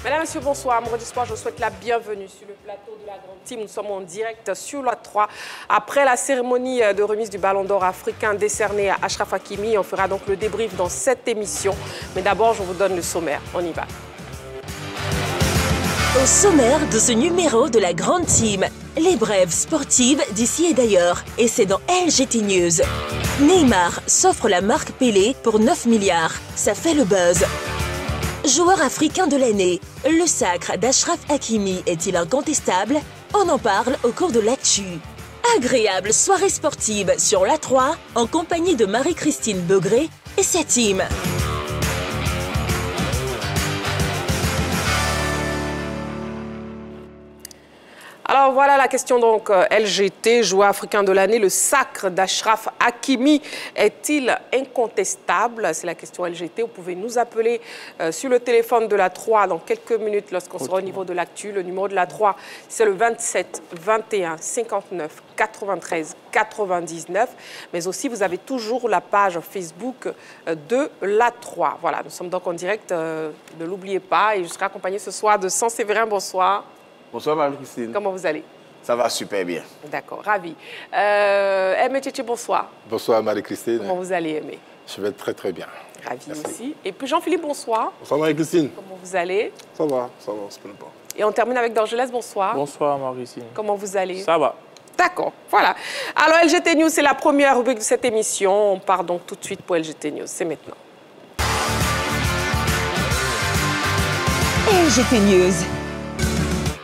Mesdames, Messieurs, bonsoir. Mon Sport, je vous souhaite la bienvenue sur le plateau de la Grande Team. Nous sommes en direct sur la 3. Après la cérémonie de remise du Ballon d'Or africain décerné à Achraf Hakimi, on fera donc le débrief dans cette émission. Mais d'abord, je vous donne le sommaire. On y va. Au sommaire de ce numéro de la Grande Team, les brèves sportives d'ici et d'ailleurs. Et c'est dans LGT News. Neymar s'offre la marque Pelé pour 9 milliards. Ça fait le buzz. Joueur africain de l'année, le sacre d'Achraf Hakimi est-il incontestable? On en parle au cours de l'actu. Agréable soirée sportive sur la 3 en compagnie de Marie-Christine Begré et sa team. Alors voilà la question donc LGT, joueur africain de l'année, le sacre d'Achraf Hakimi est-il incontestable? C'est la question LGT. Vous pouvez nous appeler sur le téléphone de la 3 dans quelques minutes lorsqu'on sera au niveau de l'actu. Le numéro de la 3, c'est le 27 21 59 93 99. Mais aussi, vous avez toujours la page Facebook de la 3. Voilà, nous sommes donc en direct, ne l'oubliez pas. Et je serai accompagné ce soir de Séverin. Bonsoir. Bonsoir Marie-Christine. Comment vous allez? Ça va super bien. D'accord, ravi. Aimé Tchétché, bonsoir. Bonsoir Marie-Christine. Comment vous allez, Aimé? Je vais très très bien. Ravi Merci. aussi. Et puis Jean-Philippe, bonsoir. Bonsoir Marie-Christine. Comment vous allez? Ça va, on se plaint pas. Et on termine avec Dorgelès, bonsoir. Bonsoir Marie-Christine. Comment vous allez? Ça va. D'accord, voilà. Alors LGT News, c'est la première rubrique de cette émission. On part donc tout de suite pour LGT News. C'est maintenant. LGT News.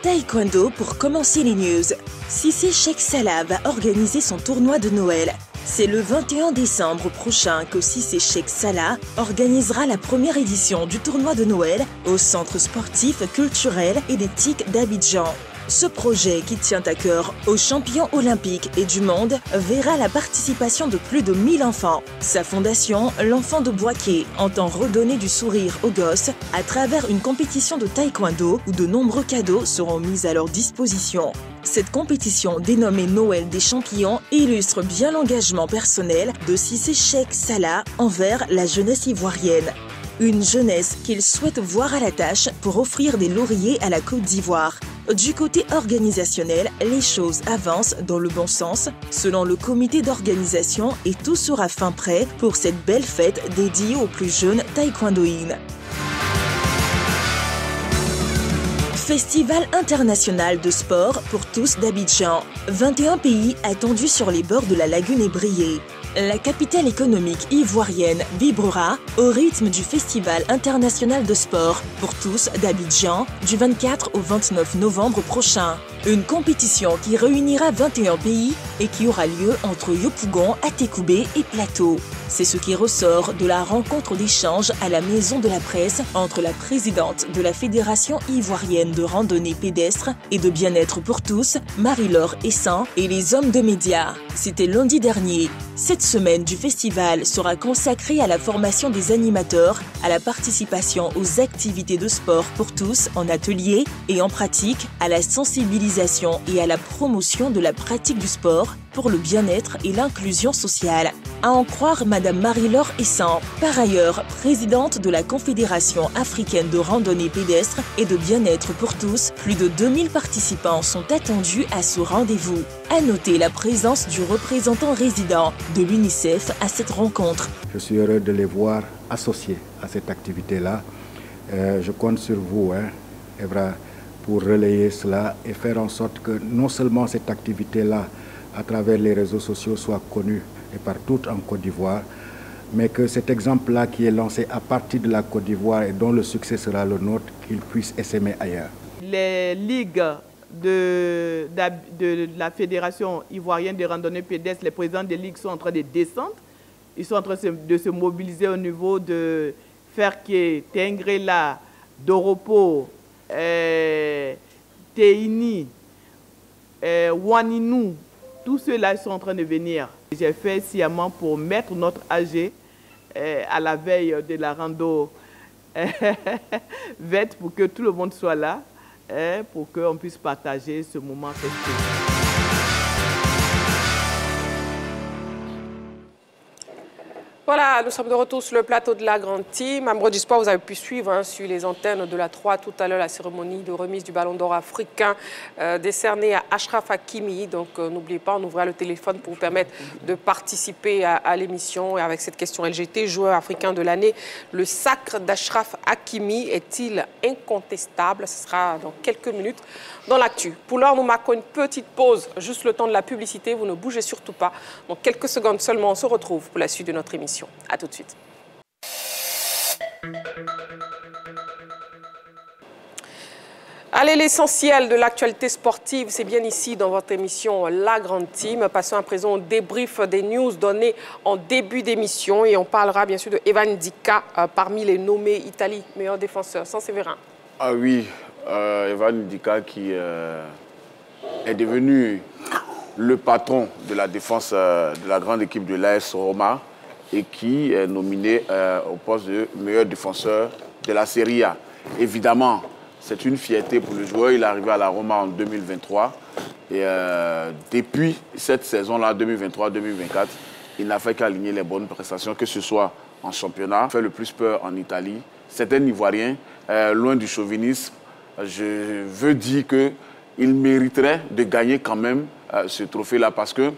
Taekwondo pour commencer les news. Cissé Sheikh Salah va organiser son tournoi de Noël. C'est le 21 décembre prochain que Cissé Sheikh Salah organisera la première édition du tournoi de Noël au Centre sportif, culturel et d'éthique d'Abidjan. Ce projet, qui tient à cœur aux champions olympiques et du monde, verra la participation de plus de 1000 enfants. Sa fondation, l'Enfant de Boaké, entend redonner du sourire aux gosses à travers une compétition de taekwondo où de nombreux cadeaux seront mis à leur disposition. Cette compétition, dénommée Noël des champions, illustre bien l'engagement personnel de Cissé Sheikh Salah envers la jeunesse ivoirienne. Une jeunesse qu'il souhaite voir à la tâche pour offrir des lauriers à la Côte d'Ivoire. Du côté organisationnel, les choses avancent dans le bon sens. Selon le comité d'organisation, et tout sera fin prêt pour cette belle fête dédiée aux plus jeunes taekwondoïnes. Festival international de sport pour tous d'Abidjan. 21 pays attendus sur les bords de la lagune ébriée. La capitale économique ivoirienne vibrera au rythme du Festival international de sport pour tous d'Abidjan du 24 au 29 novembre prochain. Une compétition qui réunira 21 pays et qui aura lieu entre Yopougon, Atécoubé et Plateau. C'est ce qui ressort de la rencontre d'échange à la Maison de la Presse entre la présidente de la Fédération ivoirienne de randonnée pédestre et de bien-être pour tous, Marie-Laure Essan, et les hommes de médias. C'était lundi dernier. Cette semaine du festival sera consacrée à la formation des animateurs, à la participation aux activités de sport pour tous en atelier et en pratique, à la sensibilisation et à la promotion de la pratique du sport pour le bien-être et l'inclusion sociale. À en croire Madame Marie-Laure Essan, par ailleurs présidente de la Confédération africaine de randonnée pédestre et de bien-être pour tous, plus de 2000 participants sont attendus à ce rendez-vous. À noter la présence du représentant résident de l'UNICEF à cette rencontre. Je suis heureux de les voir associés à cette activité-là. Je compte sur vous, Evra, pour relayer cela et faire en sorte que non seulement cette activité-là, à travers les réseaux sociaux, soit connue et partout en Côte d'Ivoire, mais que cet exemple-là qui est lancé à partir de la Côte d'Ivoire et dont le succès sera le nôtre, qu'il puisse essaimer ailleurs. Les ligues de la Fédération ivoirienne de randonnée pédestre, les présidents des ligues sont en train de descendre. Ils sont en train de se mobiliser au niveau de Ferké, Tengrela, Doropo, Teini, Waninou. Tous ceux-là sont en train de venir. J'ai fait sciemment pour mettre notre AG à la veille de la rando vête pour que tout le monde soit là, pour qu'on puisse partager ce moment festif. Voilà, nous sommes de retour sur le plateau de la Grande Team. Amoureux du sport, vous avez pu suivre sur les antennes de la 3 tout à l'heure la cérémonie de remise du Ballon d'Or africain décerné à Achraf Hakimi. Donc n'oubliez pas, on ouvrira le téléphone pour vous permettre de participer à l'émission. Et avec cette question LGT, joueur africain de l'année, le sacre d'Achraf Hakimi est-il incontestable? Ce sera dans quelques minutes dans l'actu. Pour l'heure, nous marquons une petite pause, juste le temps de la publicité. Vous ne bougez surtout pas. Dans quelques secondes seulement, on se retrouve pour la suite de notre émission. A tout de suite. Allez, l'essentiel de l'actualité sportive, c'est bien ici dans votre émission La Grande Team. Passons à présent au débrief des news données en début d'émission et on parlera bien sûr de Evan Ndika parmi les nommés Italie meilleur défenseur. Sans Séverin. Ah oui, Evan Ndika qui est devenu le patron de la défense de la grande équipe de l'AS Roma et qui est nominé au poste de meilleur défenseur de la Serie A. Évidemment, c'est une fierté pour le joueur. Il est arrivé à la Roma en 2023 et depuis cette saison-là, 2023-2024, il n'a fait qu'aligner les bonnes prestations, que ce soit en championnat, il fait le plus peur en Italie. C'est un Ivoirien, loin du chauvinisme. Je veux dire qu'il mériterait de gagner quand même ce trophée-là parce que,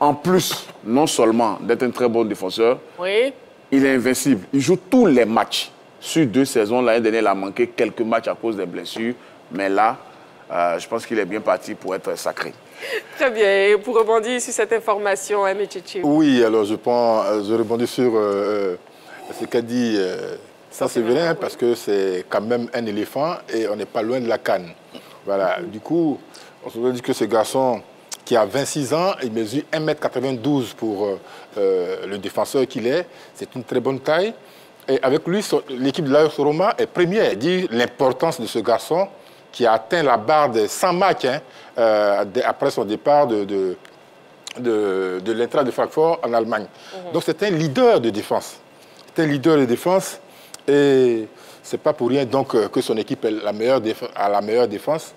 en plus, non seulement d'être un très bon défenseur, oui, il est invincible. Il joue tous les matchs. Sur 2 saisons, l'année dernière, il a manqué quelques matchs à cause des blessures. Mais là, je pense qu'il est bien parti pour être sacré. Très bien. Et pour rebondir sur cette information, Tchétché. Oui, alors je rebondis sur ce qu'a dit Saint-Séverin, parce que c'est quand même un éléphant et on n'est pas loin de la CAN. Voilà. Du coup, on se dit que ce garçon qui a 26 ans, il mesure 1,92 m pour le défenseur qu'il est. C'est une très bonne taille. Et avec lui, l'équipe de l'AS Roma est première. Dit l'importance de ce garçon qui a atteint la barre de 100 matchs après son départ de l'Eintracht de Francfort en Allemagne. Donc c'est un leader de défense. C'est un leader de défense et ce n'est pas pour rien donc que son équipe a la meilleure défense.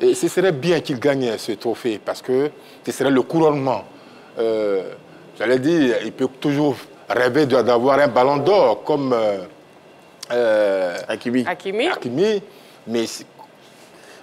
Et ce serait bien qu'il gagne ce trophée parce que ce serait le couronnement. J'allais dire, il peut toujours rêver d'avoir un ballon d'or comme Hakimi. Mais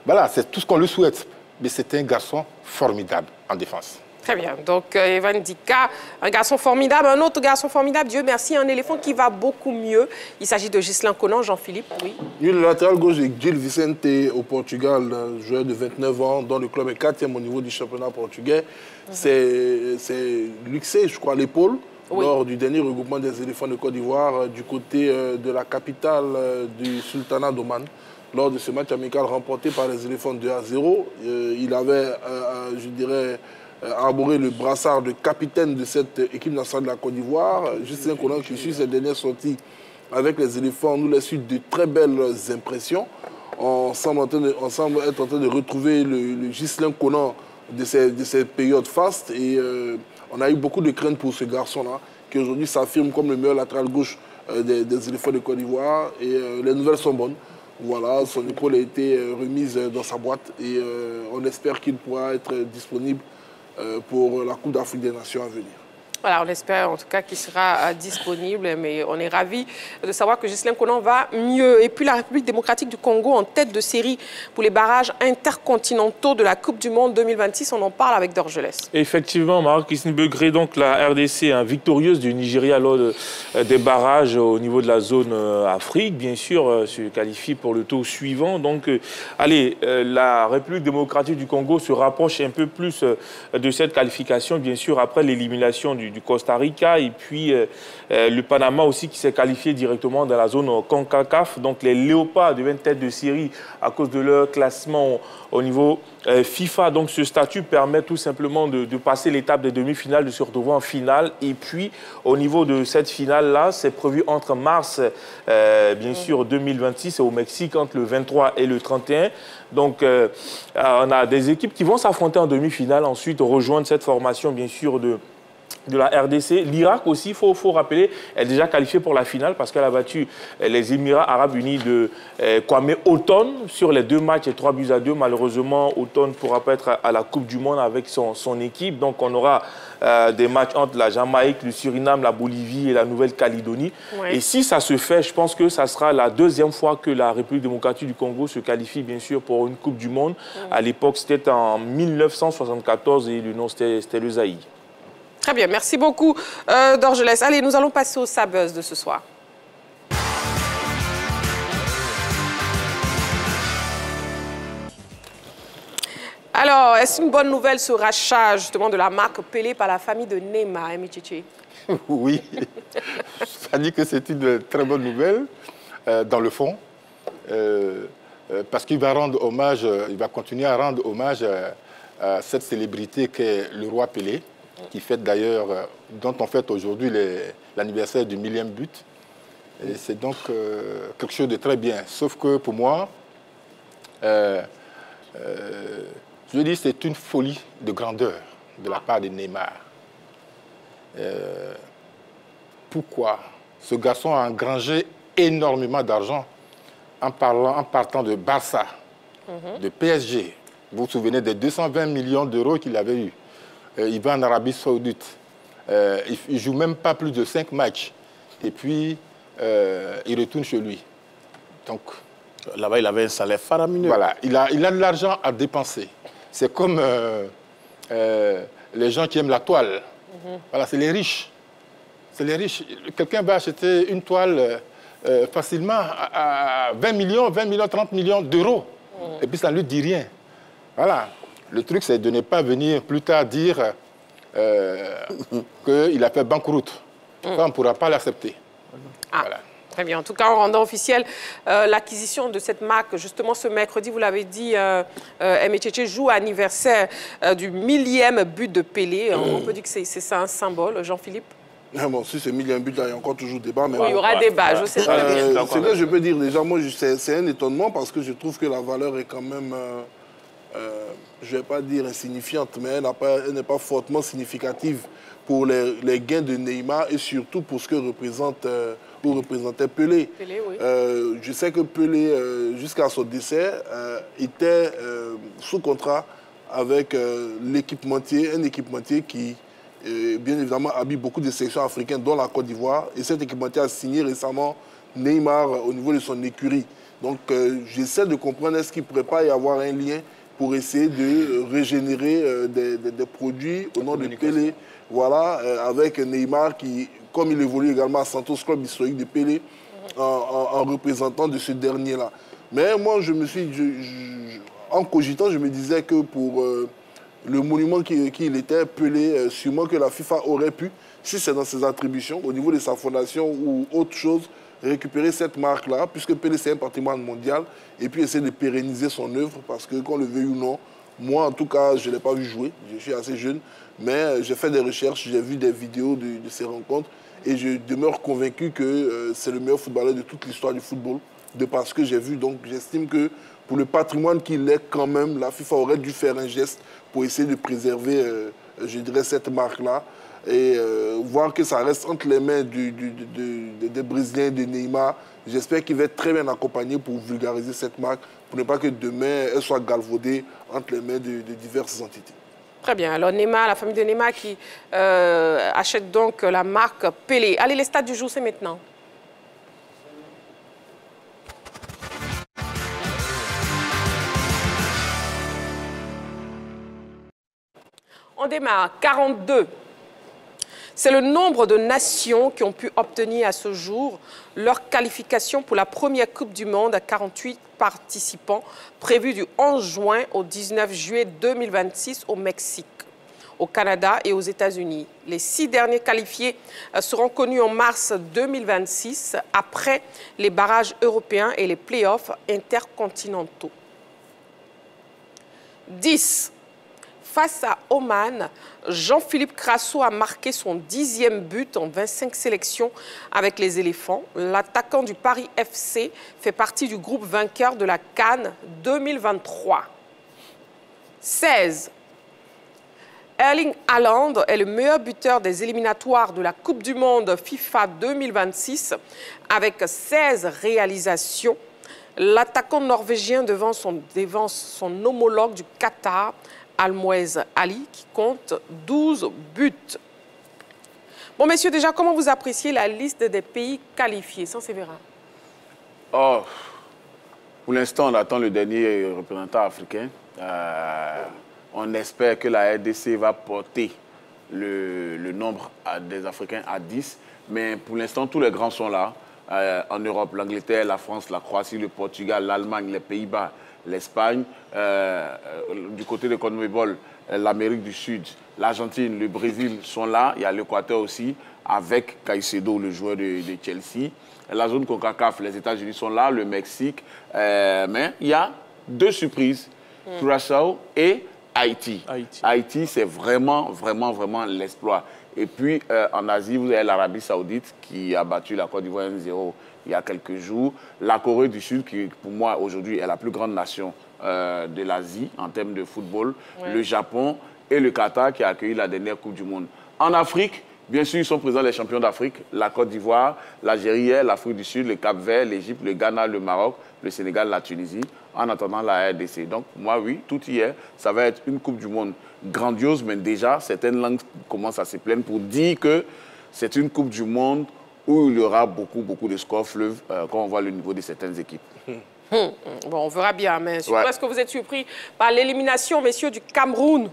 voilà, c'est tout ce qu'on lui souhaite. Mais c'est un garçon formidable en défense. Très bien. Donc, Evan Ndika, un garçon formidable. Un autre garçon formidable, Dieu merci, un éléphant qui va beaucoup mieux. Il s'agit de Ghislain Conan, Jean-Philippe, oui. Lui, le latéral gauche de Gil Vicente au Portugal, un joueur de 29 ans, dont le club est 4e au niveau du championnat portugais. C'est luxé, je crois, à l'épaule. Oui. Lors du dernier regroupement des éléphants de Côte d'Ivoire, du côté de la capitale du Sultanat d'Oman. Lors de ce match amical remporté par les éléphants 2-0, il avait, je dirais, arboré le brassard de capitaine de cette équipe nationale de la Côte d'Ivoire. Ghislain Conan qui suit ses dernières sorties avec les éléphants nous laisse de très belles impressions. On semble être en train de retrouver le Ghislain Conan de ces périodes fastes et on a eu beaucoup de craintes pour ce garçon-là qui aujourd'hui s'affirme comme le meilleur latéral gauche des éléphants de Côte d'Ivoire et les nouvelles sont bonnes. Voilà, son épaule a été remise dans sa boîte et on espère qu'il pourra être disponible pour la Coupe d'Afrique des Nations à venir. Voilà, on espère en tout cas qu'il sera disponible, mais on est ravis de savoir que Ghislain Conan va mieux. Et puis la République démocratique du Congo en tête de série pour les barrages intercontinentaux de la Coupe du Monde 2026. On en parle avec Dorgelès. Effectivement, Marie-Christine Begré, donc la RDC victorieuse du Nigeria lors des barrages au niveau de la zone Afrique, bien sûr, se qualifie pour le tour suivant. Donc, allez, la République démocratique du Congo se rapproche un peu plus de cette qualification, bien sûr, après l'élimination du Costa Rica et puis le Panama aussi qui s'est qualifié directement dans la zone CONCACAF. Donc les Léopards deviennent tête de série à cause de leur classement au niveau FIFA. Donc ce statut permet tout simplement de passer l'étape des demi-finales, de se retrouver en finale. Et puis au niveau de cette finale-là, c'est prévu entre mars, bien sûr, 2026 et au Mexique entre le 23 et le 31. Donc on a des équipes qui vont s'affronter en demi-finale, ensuite rejoindre cette formation, bien sûr, de de la RDC. L'Irak aussi, il faut rappeler, est déjà qualifiée pour la finale parce qu'elle a battu les Émirats Arabes Unis de Kwame Auton sur les 2 matchs et 3-2. Malheureusement, Auton ne pourra pas être à la Coupe du Monde avec son équipe. Donc, on aura des matchs entre la Jamaïque, le Suriname, la Bolivie et la Nouvelle-Calédonie. Ouais. Et si ça se fait, je pense que ça sera la 2e fois que la République démocratique du Congo se qualifie, bien sûr, pour une Coupe du Monde. À l'époque, c'était en 1974 et le nom, c'était le Zaïre. Très bien, merci beaucoup Dorgelès. Allez, nous allons passer au Sabuzz de ce soir. Alors, est-ce une bonne nouvelle ce rachat justement de la marque Pelé par la famille de Neymar, Michichi? Oui, ça dit que c'est une très bonne nouvelle dans le fond, parce qu'il va rendre hommage, il va continuer à rendre hommage à cette célébrité qu'est le roi Pelé, qui fête d'ailleurs, dont on fête aujourd'hui l'anniversaire du 1000e but. Et c'est donc quelque chose de très bien. Sauf que pour moi, je dis c'est une folie de grandeur de la part de Neymar. Pourquoi? Ce garçon a engrangé énormément d'argent en partant de Barça, de PSG. Vous vous souvenez des 220 millions d'euros qu'il avait eu. Il va en Arabie Saoudite. Il ne joue même pas plus de 5 matchs. Et puis, il retourne chez lui. Donc, là-bas, il avait un salaire faramineux. Voilà, il a de l'argent à dépenser. C'est comme les gens qui aiment la toile. Voilà, c'est les riches. C'est les riches. Quelqu'un va acheter une toile facilement à 20 millions, 30 millions d'euros. Et puis, ça ne lui dit rien. Voilà. Le truc, c'est de ne pas venir plus tard dire qu'il a fait banqueroute. Ça, on ne pourra pas l'accepter. Ah, voilà. Très bien. En tout cas, en rendant officielle l'acquisition de cette marque, justement ce mercredi, vous l'avez dit, Emecheche joue anniversaire du 1000e but de Pelé. On peut dire que c'est ça un symbole, Jean-Philippe? Bon, si c'est 1000e but, là, il y a encore toujours débat. Mais oui, il y aura débat, je sais très bien. C'est que je peux dire déjà, moi, c'est un étonnement parce que je trouve que la valeur est quand même... je ne vais pas dire insignifiante, mais elle n'est pas fortement significative pour les gains de Neymar et surtout pour ce que représentait Pelé. Oui. Je sais que Pelé, jusqu'à son décès, était sous contrat avec l'équipementier, un équipementier qui, bien évidemment, habille beaucoup de sélections africaines, dont la Côte d'Ivoire. Et cet équipementier a signé récemment Neymar au niveau de son écurie. Donc, j'essaie de comprendre, est-ce qu'il ne pourrait pas y avoir un lien pour essayer de régénérer des produits au nom de Pelé, voilà, avec Neymar qui, comme il évolue également à Santos, club historique de Pelé, en représentant de ce dernier-là. Mais moi, en cogitant, je me disais que pour le monument qu'il était, Pelé, sûrement que la FIFA aurait pu, si c'est dans ses attributions, au niveau de sa fondation ou autre chose, récupérer cette marque-là, puisque Pelé, c'est un patrimoine mondial, et puis essayer de pérenniser son œuvre, parce que, qu'on le veuille ou non, moi, en tout cas, je ne l'ai pas vu jouer, je suis assez jeune, mais j'ai fait des recherches, j'ai vu des vidéos de ces rencontres, et je demeure convaincu que c'est le meilleur footballeur de toute l'histoire du football, de par ce que j'ai vu. Donc, j'estime que pour le patrimoine qu'il est, quand même, la FIFA aurait dû faire un geste pour essayer de préserver, je dirais, cette marque-là, et voir que ça reste entre les mains des Brésiliens, de Neymar. J'espère qu'il va être très bien accompagné pour vulgariser cette marque, pour ne pas que demain, elle soit galvaudée entre les mains de diverses entités. Très bien. Alors, Neymar, la famille de Neymar qui achète donc la marque Pelé. Allez, les stats du jour, c'est maintenant. On démarre. 42. C'est le nombre de nations qui ont pu obtenir à ce jour leur qualification pour la première Coupe du Monde à 48 participants, prévue du 11 juin au 19 juillet 2026 au Mexique, au Canada et aux États-Unis. Les 6 derniers qualifiés seront connus en mars 2026, après les barrages européens et les playoffs intercontinentaux. 10. Face à Oman, Jean-Philippe Crasso a marqué son 10e but en 25 sélections avec les éléphants. L'attaquant du Paris FC fait partie du groupe vainqueur de la CAN 2023. 16. Erling Haaland est le meilleur buteur des éliminatoires de la Coupe du Monde FIFA 2026 avec 16 réalisations. L'attaquant norvégien devance son homologue du Qatar, Almouez Ali, qui compte 12 buts. Bon, messieurs, déjà, comment vous appréciez la liste des pays qualifiés, sans Sévérin? Oh, pour l'instant, on attend le dernier représentant africain. On espère que la RDC va porter le nombre des Africains à 10. Mais pour l'instant, tous les grands sont là. En Europe, l'Angleterre, la France, la Croatie, le Portugal, l'Allemagne, les Pays-Bas, l'Espagne. Du côté de CONMEBOL, l'Amérique du Sud, l'Argentine, le Brésil sont là. Il y a l'Équateur aussi, avec Caicedo, le joueur de Chelsea. La zone CONCACAF, les États-Unis sont là, le Mexique. Mais il y a deux surprises, Curaçao et Haïti. Haïti, c'est vraiment l'exploit. Et puis, en Asie, vous avez l'Arabie Saoudite qui a battu la Côte d'Ivoire 1-0 il y a quelques jours. La Corée du Sud, qui pour moi, aujourd'hui, est la plus grande nation de l'Asie en termes de football. Ouais. Le Japon et le Qatar qui a accueilli la dernière Coupe du Monde. En Afrique, bien sûr, ils sont présents les champions d'Afrique. La Côte d'Ivoire, l'Algérie, l'Afrique du Sud, le Cap-Vert, l'Égypte, le Ghana, le Maroc, le Sénégal, la Tunisie, en attendant la RDC. Donc, moi, oui, tout y est. Ça va être une Coupe du Monde grandiose, mais déjà, certaines langues commencent à se plaindre pour dire que c'est une Coupe du Monde où il y aura beaucoup de scores fleuves quand on voit le niveau de certaines équipes. Bon, on verra bien, mais surtout, est-ce que vous êtes surpris par l'élimination, messieurs, du Cameroun,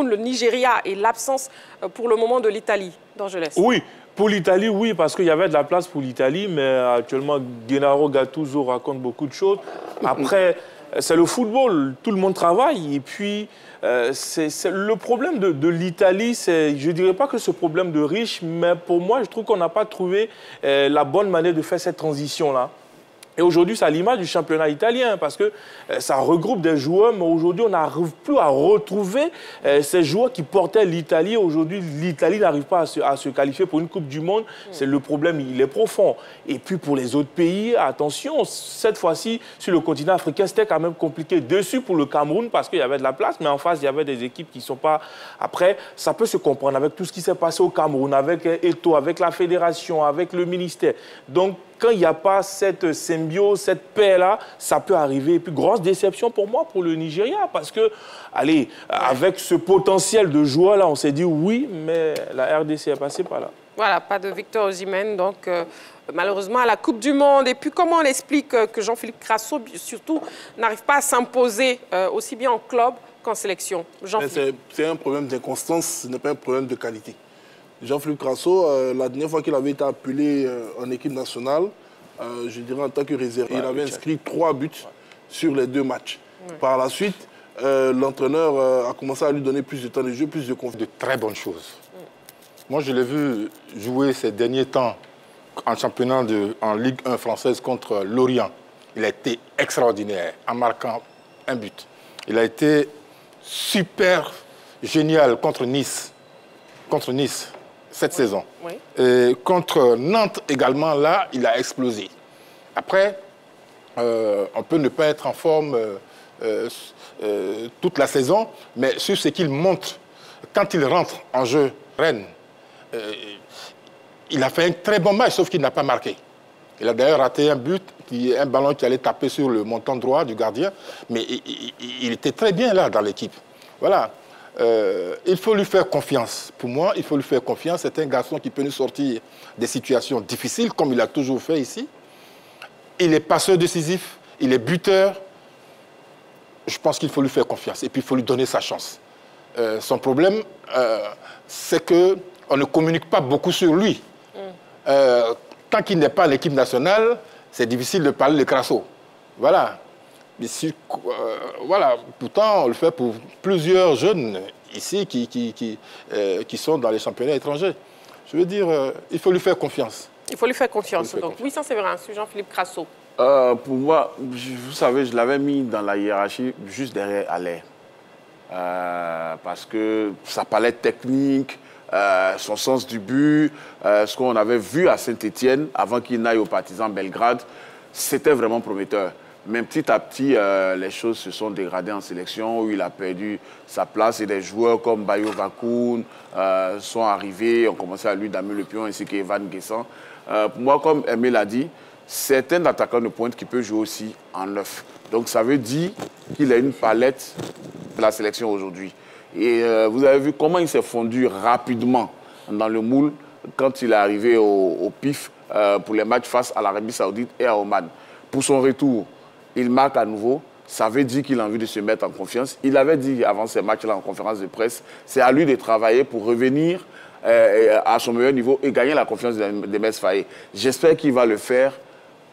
le Nigeria et l'absence pour le moment de l'Italie? Donc, je laisse. Oui, pour l'Italie, oui, parce qu'il y avait de la place pour l'Italie, mais actuellement, Gennaro Gattuso raconte beaucoup de choses. Après, c'est le football, tout le monde travaille, et puis c'est le problème de l'Italie, je ne dirais pas que ce problème de riche, mais pour moi, je trouve qu'on n'a pas trouvé la bonne manière de faire cette transition-là. Et aujourd'hui, c'est à l'image du championnat italien, parce que ça regroupe des joueurs, mais aujourd'hui, on n'arrive plus à retrouver ces joueurs qui portaient l'Italie. Aujourd'hui, l'Italie n'arrive pas à se qualifier pour une Coupe du Monde. C'est le problème, il est profond. Et puis, pour les autres pays, attention, cette fois-ci, sur le continent africain, c'était quand même compliqué. Dessus pour le Cameroun, parce qu'il y avait de la place, mais en face, il y avait des équipes qui ne sont pas... Après, ça peut se comprendre avec tout ce qui s'est passé au Cameroun, avec Eto'o, avec la fédération, avec le ministère. Donc, quand il n'y a pas cette symbiose, cette paix-là, ça peut arriver. Et puis, grosse déception pour moi, pour le Nigeria, parce que, allez, avec ce potentiel de joueurs-là, on s'est dit oui, mais la RDC est passée par là. Voilà, pas de Victor Osimhen, donc malheureusement à la Coupe du Monde. Et puis, comment on explique que Jean-Philippe Crasso, surtout, n'arrive pas à s'imposer aussi bien en club qu'en sélection? C'est un problème d'inconstance, ce n'est pas un problème de qualité. Jean-Philippe Crasso, la dernière fois qu'il avait été appelé en équipe nationale, je dirais en tant que réserve, il avait inscrit 3 buts sur les 2 matchs. Par la suite, l'entraîneur a commencé à lui donner plus de temps de jeu, plus de confiance. De très bonnes choses. Moi, je l'ai vu jouer ces derniers temps en championnat en Ligue 1 française contre Lorient. Il a été extraordinaire en marquant un but. Il a été super génial contre Nice. Cette saison. Oui. Et contre Nantes également, là, il a explosé. Après, on peut ne pas être en forme toute la saison, mais sur ce qu'il montre, quand il rentre en jeu, Rennes, il a fait un très bon match, sauf qu'il n'a pas marqué. Il a d'ailleurs raté un but, un ballon qui allait taper sur le montant droit du gardien, mais il était très bien là dans l'équipe. Voilà. Il faut lui faire confiance. Pour moi, il faut lui faire confiance. C'est un garçon qui peut nous sortir des situations difficiles, comme il a toujours fait ici. Il est passeur décisif, il est buteur. Je pense qu'il faut lui faire confiance. Et puis, il faut lui donner sa chance. Son problème, c'est qu'on ne communique pas beaucoup sur lui. Tant qu'il n'est pas à l'équipe nationale, c'est difficile de parler de Crasso. Voilà. Mais voilà, pourtant, on le fait pour plusieurs jeunes ici qui sont dans les championnats étrangers. Je veux dire, il faut lui faire confiance. Il faut lui faire confiance. Donc, oui, ça c'est vrai, c'est Jean-Philippe Crasso. Pour moi, vous savez, je l'avais mis dans la hiérarchie juste derrière Allaire. Parce que sa palette technique, son sens du but, ce qu'on avait vu à Saint-Étienne avant qu'il n'aille au Partizan Belgrade, c'était vraiment prometteur. Mais petit à petit, les choses se sont dégradées en sélection, où il a perdu sa place. Et des joueurs comme Bayo Vakoun sont arrivés, ont commencé à lui damer le pion, ainsi qu'Evan Guessant. Pour moi, comme Aimé l'a dit, c'est un attaquant de pointe qui peut jouer aussi en neuf. Donc ça veut dire qu'il a une palette de la sélection aujourd'hui. Et vous avez vu comment il s'est fondu rapidement dans le moule quand il est arrivé au PIF pour les matchs face à l'Arabie Saoudite et à Oman. Pour son retour, il marque à nouveau. Ça veut dire qu'il a envie de se mettre en confiance. Il avait dit avant ces matchs-là en conférence de presse, c'est à lui de travailler pour revenir à son meilleur niveau et gagner la confiance de Mess Faye. J'espère qu'il va le faire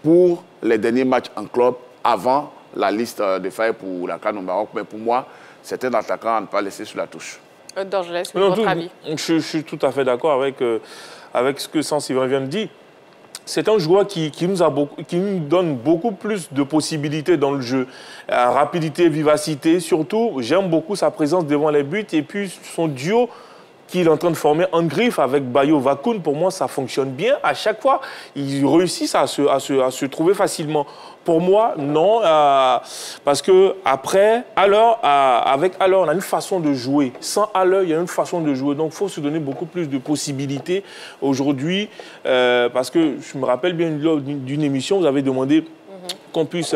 pour les derniers matchs en club avant la liste de Faye pour la CAN au Maroc. Mais pour moi, c'est un attaquant à ne pas laisser sur la touche. Dorgelès, votre avis? Je suis tout à fait d'accord avec ce que Saint-Sylvain vient de dire. C'est un joueur qui nous donne beaucoup plus de possibilités dans le jeu. Rapidité, vivacité, surtout, j'aime beaucoup sa présence devant les buts et puis son duo qu'il est en train de former en griffe avec Bayo Vakoun. Pour moi, ça fonctionne bien. À chaque fois, ils réussissent à se trouver facilement. Pour moi, non, parce que après, avec Alors, on a une façon de jouer. Sans Alors, il y a une façon de jouer. Donc, il faut se donner beaucoup plus de possibilités aujourd'hui. Parce que je me rappelle bien lors d'une émission, vous avez demandé qu'on puisse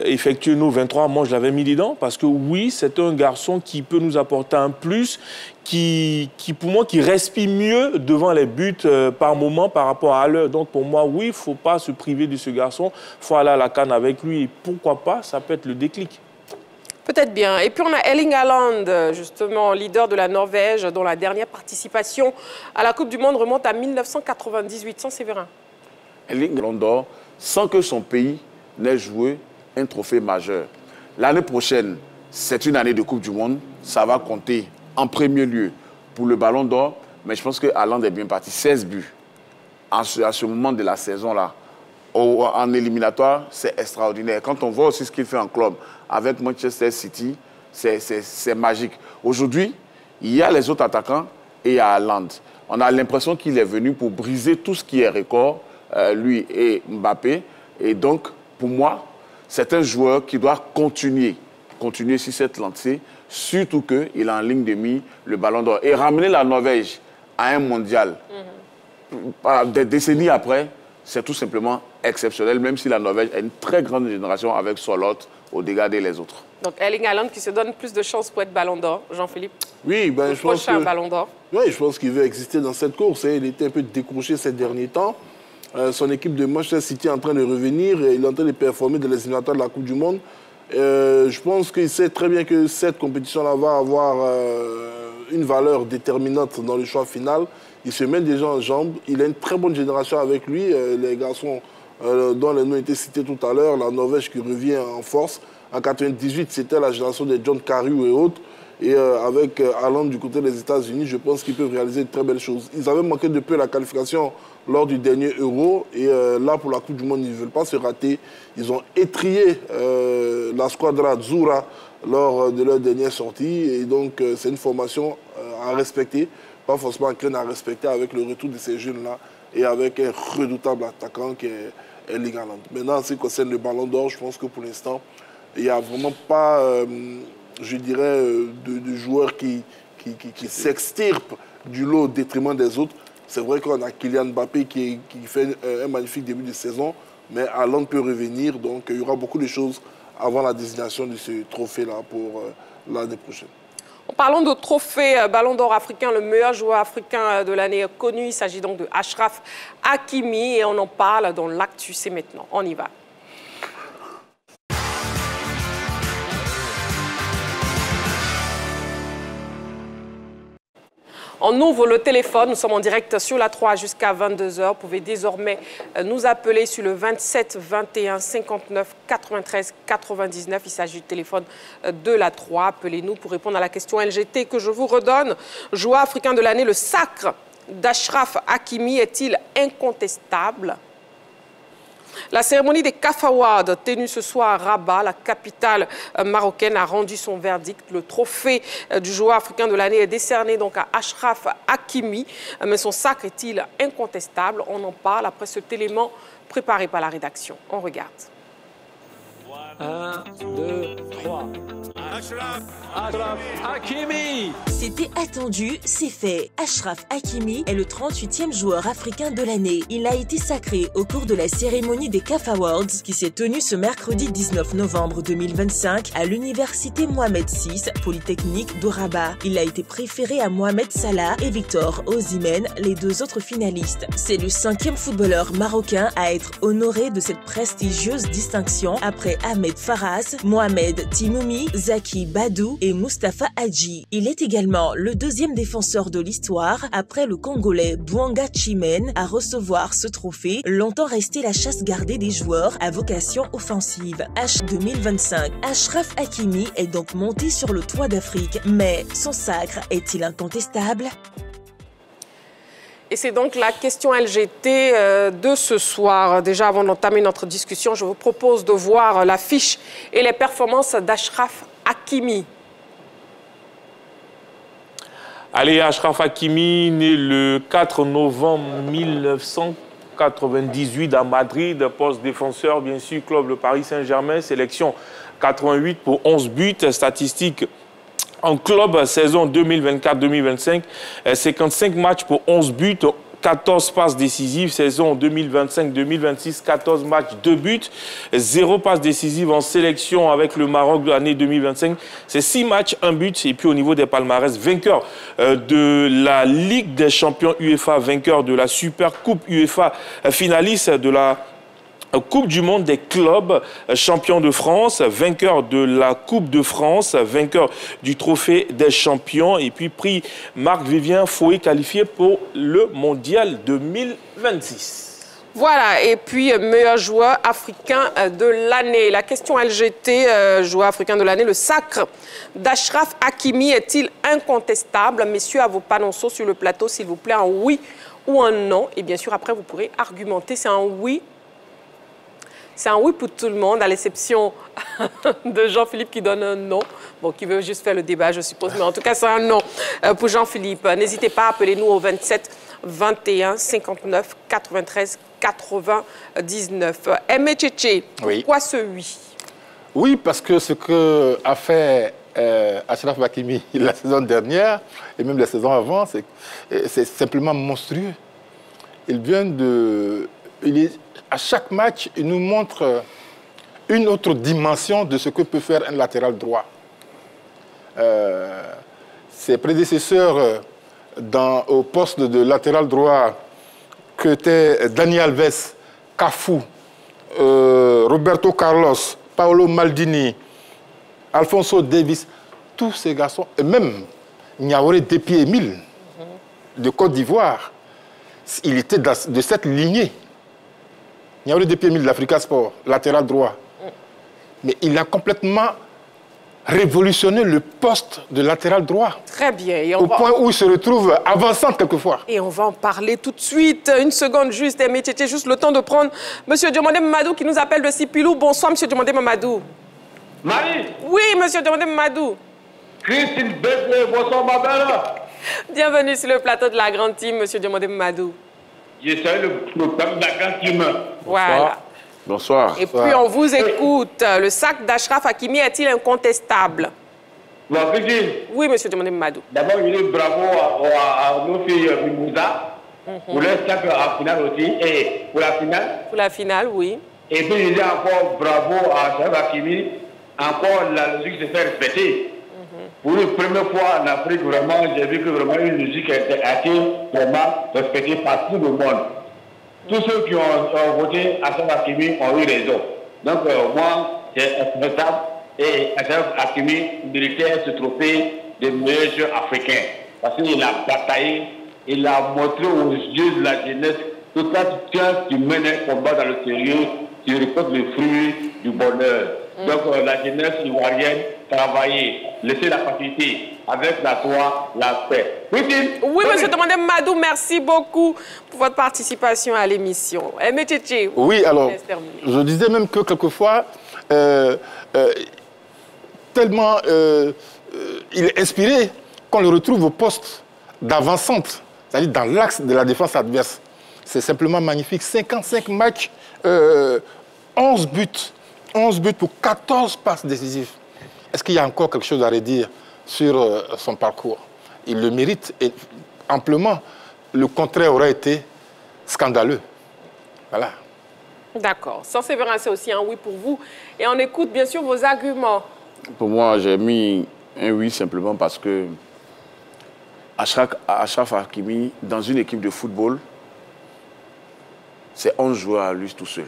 effectuer nos 23. Moi, je l'avais mis dedans parce que oui, c'est un garçon qui peut nous apporter un plus, qui pour moi, qui respire mieux devant les buts par moment par rapport à l'heure. Donc, pour moi, oui, il ne faut pas se priver de ce garçon. Il faut aller à la CAN avec lui. Et pourquoi pas, ça peut être le déclic. Peut-être bien. Et puis, on a Erling Haaland, justement, leader de la Norvège, dont la dernière participation à la Coupe du Monde remonte à 1998, sans Séverin. Erling Haaland, sans que son pays n'ait joué un trophée majeur. L'année prochaine, c'est une année de Coupe du Monde. Ça va compter en premier lieu pour le Ballon d'Or. Mais je pense que Haaland est bien parti. 16 buts à ce moment de la saison-là. En éliminatoire, c'est extraordinaire. Quand on voit aussi ce qu'il fait en club avec Manchester City, c'est magique. Aujourd'hui, il y a les autres attaquants et il y a Haaland. On a l'impression qu'il est venu pour briser tout ce qui est record, lui et Mbappé. Et donc, pour moi, c'est un joueur qui doit continuer sur cette lancée, surtout qu'il a en ligne de mire le Ballon d'Or. Et ramener la Norvège à un mondial, des décennies après, c'est tout simplement exceptionnel, même si la Norvège a une très grande génération avec Solot, Odegaard et les autres. Donc, Erling Haaland qui se donne plus de chances pour être Ballon d'Or, Jean-Philippe. Oui, ben, je pense que, Ballon d'Or. Oui, je pense qu'il veut exister dans cette course. Il était un peu décroché ces derniers temps. Son équipe de Manchester City est en train de revenir. Il est en train de performer dans les éliminatoires de la Coupe du Monde. Je pense qu'il sait très bien que cette compétition-là va avoir une valeur déterminante dans le choix final. Il se met déjà en jambes. Il a une très bonne génération avec lui. Les garçons dont les noms étaient cités tout à l'heure, la Norvège qui revient en force. En 98, c'était la génération de John Carew et autres. Et avec Haaland du côté des États-Unis, je pense qu'ils peuvent réaliser de très belles choses. Ils avaient manqué de peu la qualification lors du dernier Euro. Et là, pour la Coupe du Monde, ils ne veulent pas se rater. Ils ont étrié la squadra Azzurra lors de leur dernière sortie. Et donc, c'est une formation à respecter. Pas forcément enclin à respecter avec le retour de ces jeunes-là et avec un redoutable attaquant qui est Erling Haaland. Maintenant, en ce qui concerne le Ballon d'Or, je pense que pour l'instant, il n'y a vraiment pas, je dirais, de joueurs qui s'extirpent du lot au détriment des autres. C'est vrai qu'on a Kylian Mbappé qui fait un magnifique début de saison, mais Haaland peut revenir. Donc, il y aura beaucoup de choses avant la désignation de ce trophée-là pour l'année prochaine. Parlons de trophée Ballon d'Or africain, le meilleur joueur africain de l'année connu. Il s'agit donc de Achraf Hakimi et on en parle dans l'actu, c'est maintenant. On y va. On ouvre le téléphone, nous sommes en direct sur la 3 jusqu'à 22h. Vous pouvez désormais nous appeler sur le 27 21 59 93 99. Il s'agit du téléphone de la 3. Appelez-nous pour répondre à la question LGT que je vous redonne. Joueur africain de l'année, le sacre d'Achraf Hakimi est-il incontestable? La cérémonie des CAF Awards tenue ce soir à Rabat, la capitale marocaine, a rendu son verdict. Le trophée du joueur africain de l'année est décerné donc à Achraf Hakimi. Mais son sacre est-il incontestable? On en parle après cet élément préparé par la rédaction. On regarde. 1, 2, 3. Achraf Hakimi. C'était attendu, c'est fait. Achraf Hakimi est le 38e joueur africain de l'année. Il a été sacré au cours de la cérémonie des CAF Awards qui s'est tenue ce mercredi 19 novembre 2025 à l'université Mohamed VI, Polytechnique de Rabat. Il a été préféré à Mohamed Salah et Victor Osimhen, les deux autres finalistes. C'est le 5e footballeur marocain à être honoré de cette prestigieuse distinction après Ahmed Faras, Mohamed Timoumi, Zaki Badou et Mustapha Hadji. Il est également le 2e défenseur de l'histoire après le Congolais Bouanga Chimène à recevoir ce trophée, longtemps resté la chasse gardée des joueurs à vocation offensive. H 2025, Achraf Hakimi est donc monté sur le toit d'Afrique, mais son sacre est-il incontestable? Et c'est donc la question LGT de ce soir. Déjà, avant d'entamer notre discussion, je vous propose de voir l'affiche et les performances d'Achraf Hakimi. Allez, Achraf Hakimi, né le 4 novembre 1998 à Madrid, poste défenseur, bien sûr, club le Paris Saint-Germain, sélection 88 pour 11 buts, statistiques en club, saison 2024-2025, 55 matchs pour 11 buts, 14 passes décisives, saison 2025-2026, 14 matchs, 2 buts, 0 passes décisives en sélection avec le Maroc de l'année 2025. C'est 6 matchs, 1 but. Et puis au niveau des palmarès, vainqueur de la Ligue des champions UEFA, vainqueur de la Super Coupe UEFA, finaliste de la Coupe du monde des clubs, champion de France, vainqueur de la Coupe de France, vainqueur du trophée des champions et puis prix Marc-Vivien Fouet qualifié pour le mondial 2026. Voilà, et puis meilleur joueur africain de l'année. La question LGT, joueur africain de l'année, le sacre d'Achraf Hakimi est-il incontestable? Messieurs, à vos panonceaux sur le plateau, s'il vous plaît, un oui ou un non. Et bien sûr, après, vous pourrez argumenter, c'est un oui. C'est un oui pour tout le monde, à l'exception de Jean-Philippe qui donne un non. Bon, qui veut juste faire le débat, je suppose. Mais en tout cas, c'est un non pour Jean-Philippe. N'hésitez pas, appelez-nous au 27 21 59 93 99. Aimé Tchétché, pourquoi ce oui? Oui, parce que ce qu'a fait Achraf Hakimi la saison dernière, et même la saison avant, c'est simplement monstrueux. Il vient de... À chaque match, il nous montre une autre dimension de ce que peut faire un latéral droit. Ses prédécesseurs au poste de latéral droit, que étaient Dani Alves, Cafu, Roberto Carlos, Paolo Maldini, Alphonso Davies, tous ces garçons, et même Niaouré Depi-Émile de Côte d'Ivoire, il était de cette lignée. Niaouré Depi-Émile de l'Africa Sport, latéral droit. Mais il a complètement révolutionné le poste de latéral droit. Très bien. Et au point où il se retrouve avançant quelquefois. Et on va en parler tout de suite. Une seconde juste, Aimé Tchétché, juste le temps de prendre M. Diomandé Mamadou qui nous appelle de Sipilou. Bonsoir, M. Diomandé Mamadou. Marie. Oui, M. Diomandé Mamadou. Christine Bessé, bonsoir ma belle. Bienvenue sur le plateau de la grande team, M. Diomandé Mamadou. Je salue le peuple de la grande team. Voilà. Bonsoir. Et puis on vous écoute. Le sac d'Achraf Hakimi est-il incontestable? Oui, M. Diomandé Mamadou. D'abord, je dis bravo à nos filles Mimouza pour leur sac en finale aussi. Et pour la finale. Pour la finale, oui. Et puis je dis encore bravo à Achraf Hakimi. Encore la logique se fait respecter. Pour la première fois en Afrique, vraiment, j'ai vu que vraiment une logique a été vraiment respectée par tout le monde. Tous ceux qui ont voté Achraf Hakimi ont eu raison. Donc, moi, c'est respectable. Et Achraf Hakimi méritait ce trophée de meilleur joueur africain. Parce qu'il a bataillé, il a montré aux yeux de la jeunesse que quand tu mènes un combat dans le sérieux, tu récoltes le fruit du bonheur. Donc, la jeunesse ivoirienne, travailler, laisser la facilité avec la joie, la paix. Oui, M. Diomandé Mamadou, merci beaucoup pour votre participation à l'émission. Aimé Tchétché. Oui, alors, je disais même que quelquefois, tellement il est inspiré qu'on le retrouve au poste d'avant-centre, c'est-à-dire dans l'axe de la défense adverse. C'est simplement magnifique. 55 matchs, 11 buts. 11 buts pour 14 passes décisives. Est-ce qu'il y a encore quelque chose à redire sur son parcours? Il le mérite et amplement. Le contraire aurait été scandaleux. Voilà. D'accord. Sans Séverin, c'est aussi un oui pour vous. Et on écoute bien sûr vos arguments. Pour moi, j'ai mis un oui simplement parce que Achraf Hakimi, dans une équipe de football, c'est 11 joueurs à lui tout seul.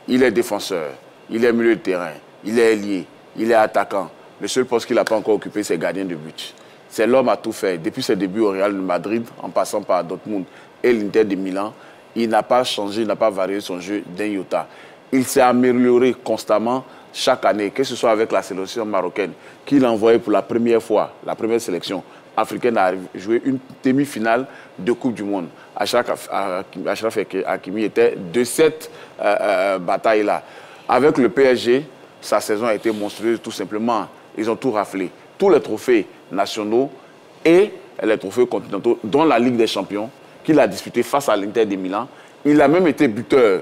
Il est défenseur, il est milieu de terrain, il est ailier, il est attaquant. Le seul poste qu'il n'a pas encore occupé, c'est gardien de but. C'est l'homme à tout faire. Depuis ses débuts au Real de Madrid, en passant par Dortmund et l'Inter de Milan, il n'a pas changé, il n'a pas varié son jeu d'un iota. Il s'est amélioré constamment chaque année, que ce soit avec la sélection marocaine, qu'il a envoyé pour la première fois, la première sélection africaine a joué une demi-finale de Coupe du Monde. Achraf Hakimi était de cette bataille-là. Avec le PSG, sa saison a été monstrueuse tout simplement. Ils ont tout raflé. Tous les trophées nationaux et les trophées continentaux, dont la Ligue des Champions, qu'il a disputé face à l'Inter de Milan. Il a même été buteur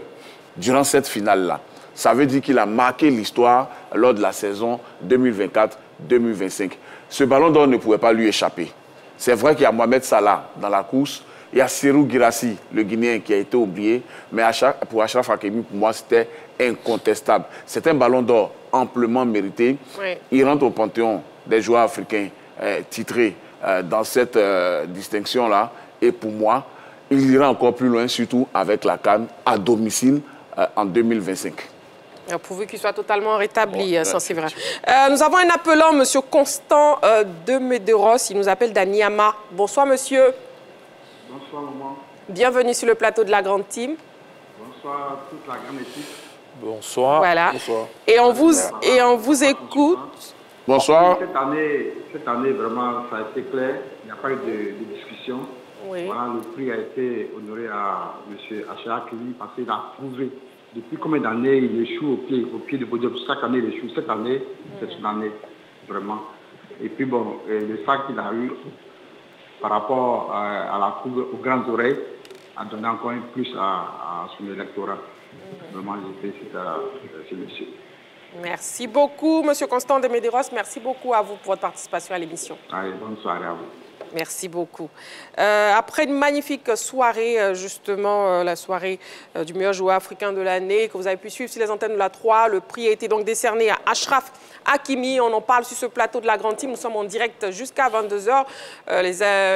durant cette finale-là. Ça veut dire qu'il a marqué l'histoire lors de la saison 2024-2025. Ce ballon d'or ne pouvait pas lui échapper. C'est vrai qu'il y a Mohamed Salah dans la course, il y a Serhou Guirassy, le Guinéen, qui a été oublié, mais pour Achraf Hakimi, pour moi, c'était incontestable. C'est un ballon d'or amplement mérité. Oui. Il rentre au panthéon des joueurs africains titrés dans cette distinction-là. Et pour moi, il ira encore plus loin, surtout avec la CAN à domicile en 2025. Pourvu qu'il soit totalement rétabli, sans c'est vrai. Nous avons un appelant, M. Constant de Medeiros. Il nous appelle d'Aniama. Bonsoir, monsieur. Bonsoir, maman. Bienvenue sur le plateau de la Grande Team. Bonsoir à toute la grande équipe. Bonsoir. Voilà. Bonsoir. Et on vous écoute. Bonsoir. Cette année, vraiment, ça a été clair. Il n'y a pas eu de discussion. Oui. Voilà, le prix a été honoré à M. Achraf Hakimi parce qu'il a prouvé depuis combien d'années il échoue au pied du podium. Chaque année, il échoue. Cette année, c'est une année, vraiment. Et puis, bon, le sac qu'il a eu par rapport à la coupe aux grandes oreilles a donné encore un plus à son électorat. Vraiment, je félicite ce monsieur. Merci beaucoup, M. Constant de Medeiros. Merci beaucoup à vous pour votre participation à l'émission. Allez, bonne soirée à vous. Merci beaucoup. Après une magnifique soirée, justement, la soirée du meilleur joueur africain de l'année, que vous avez pu suivre sur les antennes de la 3, le prix a été donc décerné à Achraf Hakimi. On en parle sur ce plateau de la Grande Team. Nous sommes en direct jusqu'à 22 h.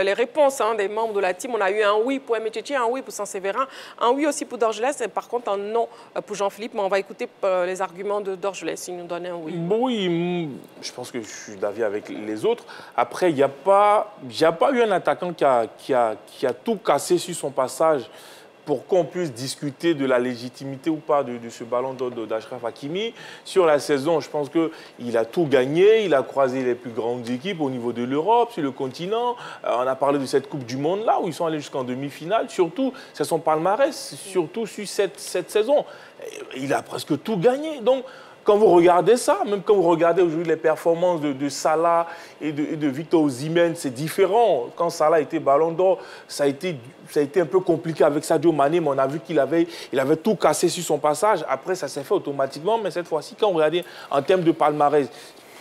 Les réponses des membres de la team, on a eu un oui pour Emetchechi, un oui pour Saint-Séverin, un oui aussi pour Dorgelès, et par contre un non pour Jean-Philippe. Mais on va écouter les arguments de Dorgelès. Il nous donne un oui. Oui, je pense que je suis d'avis avec les autres. Après, il n'y a pas eu un attaquant qui a tout cassé sur son passage pour qu'on puisse discuter de la légitimité ou pas de ce ballon d'or d'Achraf Hakimi. Sur la saison, je pense qu'il a tout gagné, il a croisé les plus grandes équipes au niveau de l'Europe, sur le continent. On a parlé de cette Coupe du Monde-là, où ils sont allés jusqu'en demi-finale. Surtout, c'est son palmarès, surtout sur cette saison. Il a presque tout gagné. Donc, quand vous regardez ça, même quand vous regardez aujourd'hui les performances de Salah et de Victor Osimhen, c'est différent. Quand Salah était ballon d'or, ça a été un peu compliqué avec Sadio Mané, mais on a vu qu'il avait tout cassé sur son passage. Après, ça s'est fait automatiquement, mais cette fois-ci, quand vous regardez en termes de palmarès,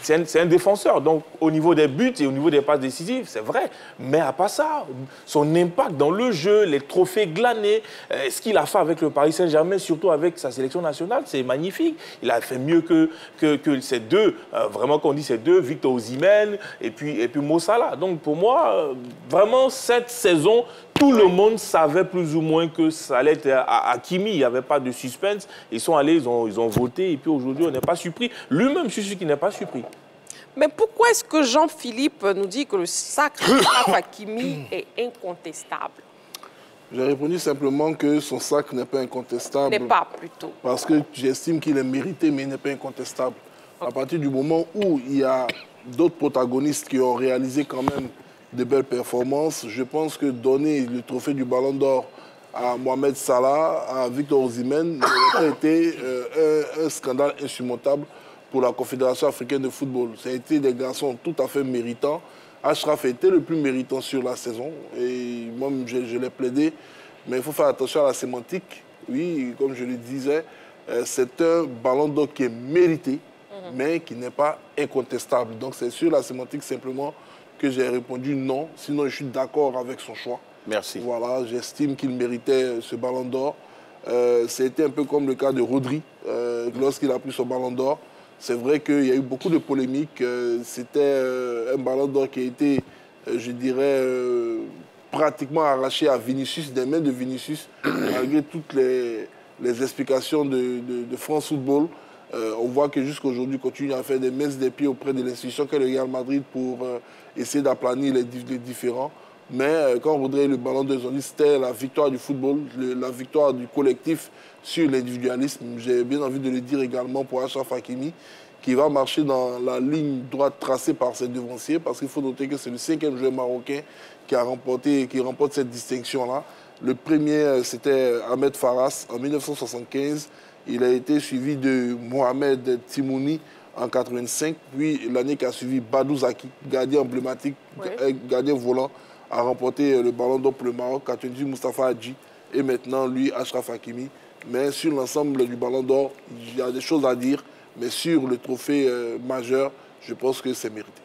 c'est un défenseur. Donc, au niveau des buts et au niveau des passes décisives, c'est vrai. Mais à part ça, son impact dans le jeu, les trophées glanés, ce qu'il a fait avec le Paris Saint-Germain, surtout avec sa sélection nationale, c'est magnifique. Il a fait mieux que ces deux, vraiment qu'on dit ces deux, Victor Osimhen et puis Mo Salah. Donc, pour moi, vraiment, cette saison, tout le monde savait plus ou moins que ça allait être à Hakimi. Il n'y avait pas de suspense. Ils sont allés, ils ont voté. Et puis aujourd'hui, on n'est pas surpris. Lui-même, je suis sûr qu'il n'est pas surpris. Mais pourquoi est-ce que Jean-Philippe nous dit que le sacre d'Achraf Hakimi est incontestable? J'ai répondu simplement que son sacre n'est pas incontestable. N'est pas, plutôt. Parce que j'estime qu'il est mérité, mais il n'est pas incontestable. Okay. À partir du moment où il y a d'autres protagonistes qui ont réalisé quand même de belles performances, je pense que donner le trophée du Ballon d'Or à Mohamed Salah, à Victor Osimhen, a été un scandale insurmontable pour la Confédération africaine de football. Ça a été des garçons tout à fait méritants. Achraf a été le plus méritant sur la saison et moi je l'ai plaidé, mais il faut faire attention à la sémantique. Oui, comme je le disais, c'est un ballon d'or qui est mérité, mais qui n'est pas incontestable. Donc c'est sur la sémantique simplement que j'ai répondu non. Sinon, je suis d'accord avec son choix. Merci. Voilà, j'estime qu'il méritait ce ballon d'or. C'était un peu comme le cas de Rodri, lorsqu'il a pris son ballon d'or. C'est vrai qu'il y a eu beaucoup de polémiques. C'était un ballon d'or qui a été, je dirais, pratiquement arraché à Vinicius, des mains de Vinicius, malgré toutes les explications de France Football. On voit que jusqu'à aujourd'hui, il continue à faire des messes des pieds auprès de l'institution qu'est le Real Madrid pour essayer d'aplanir les différends. Mais quand Rodri a eu le ballon d'or, ils ont dit que c'était la victoire du football, la victoire du collectif sur l'individualisme. J'ai bien envie de le dire également pour Achraf Hakimi, qui va marcher dans la ligne droite tracée par ses devanciers, parce qu'il faut noter que c'est le 5e joueur marocain qui remporte cette distinction-là. Le premier, c'était Ahmed Farras en 1975. Il a été suivi de Mohamed Timouni en 1985. Puis l'année qui a suivi, Badou Zaki, gardien emblématique, gardien volant, a remporté le ballon d'or pour le Maroc. 98, Moustapha Hadji. Et maintenant, lui, Achraf Hakimi. Mais sur l'ensemble du ballon d'or, il y a des choses à dire. Mais sur le trophée majeur, je pense que c'est mérité.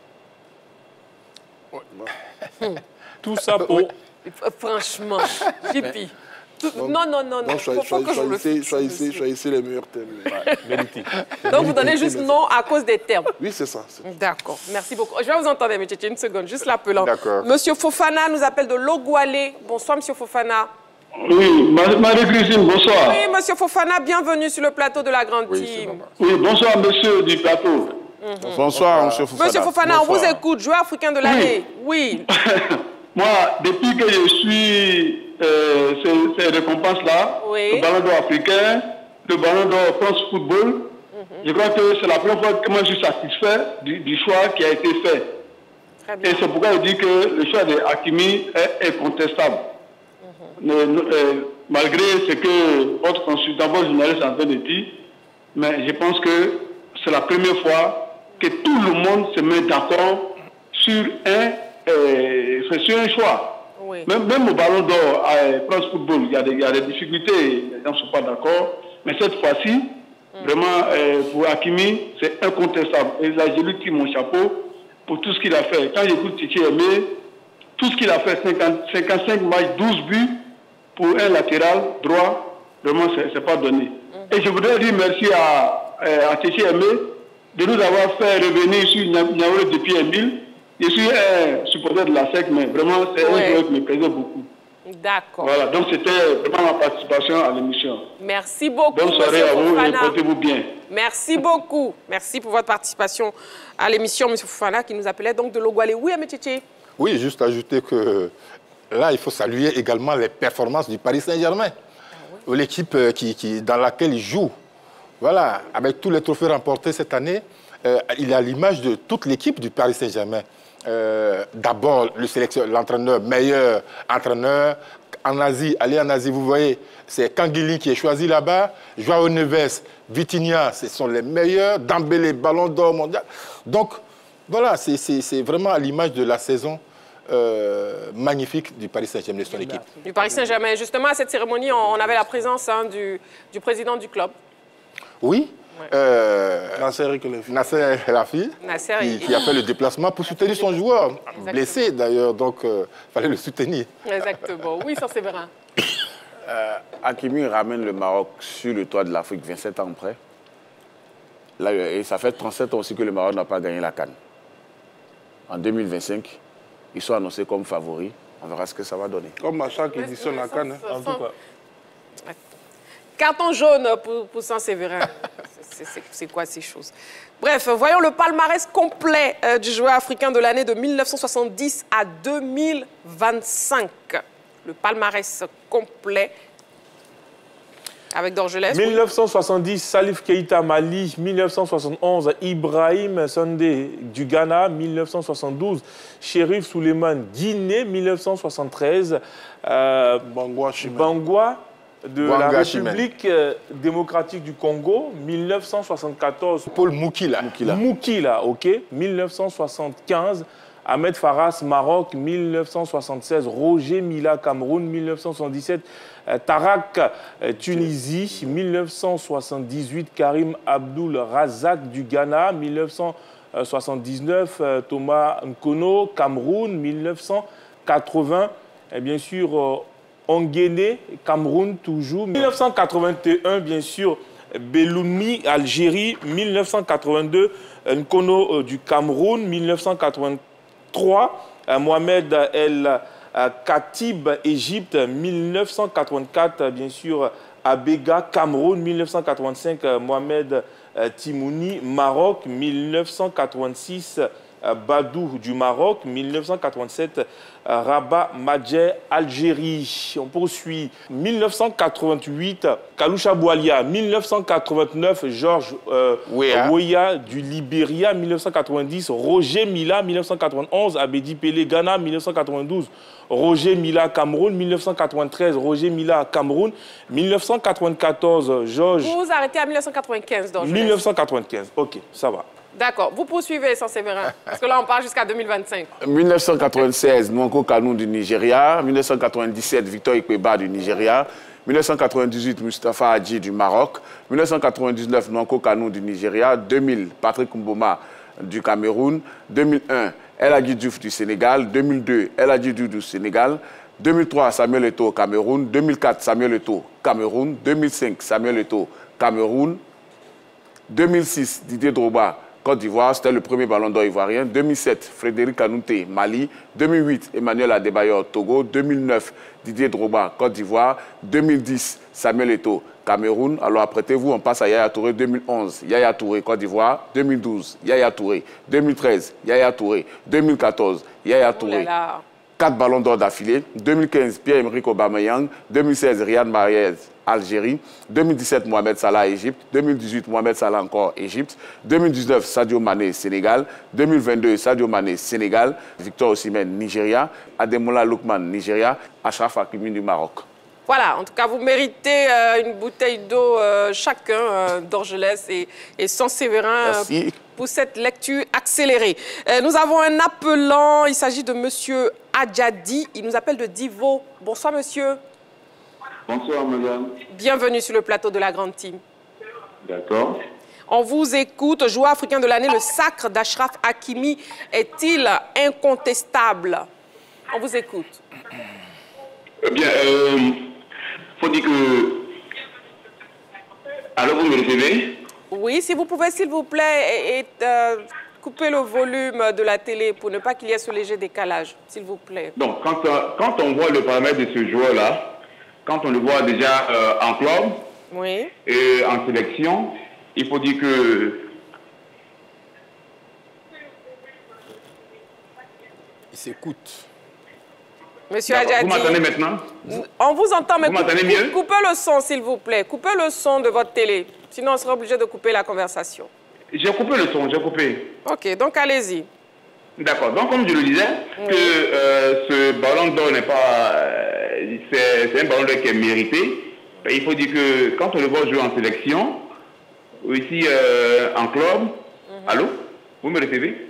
Ouais. Tout ça pour... Franchement, JP. Non. Choisissez les meilleurs thèmes. Mérité. Donc vous donnez juste non à cause des termes. Oui, c'est ça. D'accord, merci beaucoup. Je vais vous entendre, M. Tchétché, une seconde, juste l'appelant. D'accord. Monsieur Fofana nous appelle de Logoualé. Bonsoir, Monsieur Fofana. Oui, Marie-Christine, bonsoir. Oui, Monsieur Fofana, bienvenue sur le plateau de la Grande Team. Oui, bonsoir, monsieur du plateau. Bonsoir, Monsieur Fofana. Monsieur Fofana, on vous écoute, joueur africain de l'année. Oui. Moi, depuis que je suis ces récompenses-là, le ballon d'or africain, le ballon d'or France Football, je crois que c'est la première fois que moi je suis satisfait du choix qui a été fait. Et c'est pourquoi je dis que le choix de Hakimi est incontestable. Malgré ce que votre consultant, votre journaliste a en train de dire, mais je pense que c'est la première fois que tout le monde se met d'accord sur un choix. Oui. Même au ballon d'or à France Football, il y a des difficultés, les gens ne sont pas d'accord. Mais cette fois-ci, vraiment, pour Hakimi, c'est incontestable. Et là, je lui tire mon chapeau pour tout ce qu'il a fait. Quand j'écoute Titi Aimé, tout ce qu'il a fait, 55 matchs, 12 buts pour un latéral droit, vraiment, c'est pas donné. Et je voudrais dire merci à Titi Aimé de nous avoir fait revenir sur Niaoulé depuis Emile. Je suis un supporter de la SEC, mais vraiment, c'est un joueur qui me plaisait beaucoup. D'accord. Voilà, donc c'était vraiment ma participation à l'émission. Merci beaucoup. Bonne soirée à vous et portez-vous bien. Merci beaucoup. Merci pour votre participation à l'émission, M. Fofana, qui nous appelait donc de Logoualé. Oui, M. Tchétché. Oui, juste ajouter que là, il faut saluer également les performances du Paris Saint-Germain. L'équipe dans laquelle il joue. Voilà, avec tous les trophées remportés cette année, il a l'image de toute l'équipe du Paris Saint-Germain. D'abord, l'entraîneur, meilleur entraîneur. En Asie, allez en Asie, vous voyez, c'est Kanguili qui est choisi là-bas. Joao Neves, Vitinha, ce sont les meilleurs. Dembélé, ballon d'or mondial. Donc, voilà, c'est vraiment à l'image de la saison magnifique du Paris Saint-Germain, de son équipe. Du Paris Saint-Germain. Justement, à cette cérémonie, on avait la présence du président du club. Oui. Nasser Khelaifi, qui a fait le déplacement pour soutenir son joueur, blessé d'ailleurs, donc il fallait le soutenir. Exactement, oui, ça c'est vrai. Hakimi ramène le Maroc sur le toit de l'Afrique 27 ans après. Là, et ça fait 37 ans aussi que le Maroc n'a pas gagné la CAN. En 2025, ils sont annoncés comme favoris. On verra ce que ça va donner. Comme à chaque édition de la CAN. En tout cas. Carton jaune pour Saint-Séverin. C'est quoi ces choses? Bref, voyons le palmarès complet du joueur africain de l'année de 1970 à 2025. Le palmarès complet avec Dorgelès. 1970, Salif Keïta, Mali. 1971, Ibrahim Sondé du Ghana. 1972, Chérif Souleymane, Guinée. 1973, Bangwa de la République démocratique du Congo, 1974. Paul Moukila. Moukila, ok. 1975, Ahmed Faras, Maroc, 1976. Roger Mila, Cameroun, 1977. Tarak, Tunisie, 1978. Karim Abdul Razak du Ghana, 1979. Thomas Nkono, Cameroun, 1980. Et bien sûr, Onguéné, Cameroun, toujours. 1981, bien sûr, Belloumi, Algérie, 1982. Nkono du Cameroun, 1983. Mohamed El Khatib, Égypte, 1984. Bien sûr, Abega, Cameroun, 1985. Mohamed Timouni, Maroc, 1986. Badou du Maroc, 1987, Rabat Madjer, Algérie. On poursuit. 1988, Kaloucha Boualia, 1989, Georges Weah du Libéria, 1990, Roger Mila, 1991, Abedi Pelé, Ghana, 1992, Roger Mila, Cameroun, 1993, Roger Mila, Cameroun, 1994, Georges... Vous vous arrêtez à 1995, donc. 1995, ok, ça va. D'accord. Vous poursuivez, Saint-Séverin, parce que là, on part jusqu'à 2025. 1996, Nwanko Kanu du Nigeria. 1997, Victor Ikweba du Nigeria. 1998, Mustafa Hadji du Maroc. 1999, Nwanko Kanu du Nigeria. 2000, Patrick Mboma du Cameroun. 2001, El Hadji Diouf du Sénégal. 2002, El Hadji Diouf du Sénégal. 2003, Samuel Eto'o, Cameroun. 2004, Samuel Eto'o, Cameroun. 2005, Samuel Eto'o, Cameroun. 2006, Didier Drogba, Côte d'Ivoire, c'était le premier ballon d'or ivoirien. 2007, Frédéric Kanouté, Mali. 2008, Emmanuel Adebayor, Togo. 2009, Didier Drogba, Côte d'Ivoire. 2010, Samuel Eto'o, Cameroun. Alors apprêtez-vous, on passe à Yaya Touré. 2011, Yaya Touré, Côte d'Ivoire. 2012, Yaya Touré. 2013, Yaya Touré. 2014, Yaya Touré. 4 ballons d'or d'affilée. 2015, Pierre-Emerick Aubameyang. 2016, Riyad Mahrez, Algérie. 2017, Mohamed Salah, Égypte. 2018, Mohamed Salah encore, Égypte. 2019, Sadio Mané, Sénégal. 2022, Sadio Mané, Sénégal. Victor Osimhen, Nigeria. Ademola Lookman, Nigeria. Achraf Hakimi du Maroc. Voilà, en tout cas, vous méritez une bouteille d'eau chacun d'Orgelès et Saint-Séverin pour cette lecture accélérée. Nous avons un appelant, il s'agit de monsieur Adjadi, il nous appelle de Divo. Bonsoir monsieur. Bonsoir madame. Bienvenue sur le plateau de la Grande Team. D'accord. On vous écoute, joueur africain de l'année, le sacre d'Achraf Hakimi est-il incontestable? On vous écoute. Eh bien, faut dire que... Alors, vous me recevez? Oui, si vous pouvez, s'il vous plaît, couper le volume de la télé pour ne pas qu'il y ait ce léger décalage, s'il vous plaît. Donc, quand on voit le paramètre de ce joueur-là, quand on le voit déjà en club et en sélection, il faut dire que... Il s'écoute. Monsieur Adjadi, vous m'entendez maintenant? On vous entend, mais vous m'entendez mieux? Coupez le son, s'il vous plaît. Coupez le son de votre télé. Sinon, on sera obligé de couper la conversation. J'ai coupé le son, j'ai coupé. OK, donc allez-y. D'accord. Donc, comme je le disais, que ce ballon d'or n'est pas... c'est un ballon d'or qui est mérité. Il faut dire que quand on le voit jouer en sélection, ou ici en club... Allô? Vous me recevez?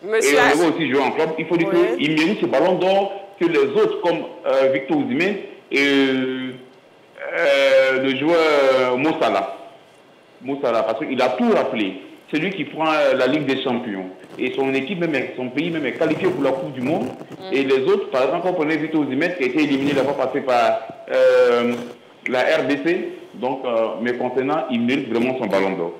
Monsieur et on le voit aussi jouer en club. Il faut dire qu'il mérite ce ballon d'or que les autres, comme Victor Osimhen et le joueur Mo Salah. Mo Salah, parce qu'il a tout rappelé. C'est lui qui prend la Ligue des Champions. Et son équipe, même, son pays même est qualifié pour la Coupe du Monde. Et les autres, par exemple, on prenait Victor Osimhen qui a été éliminé la fois passée par la RDC. Donc, mais concernant, il mérite vraiment son ballon d'or.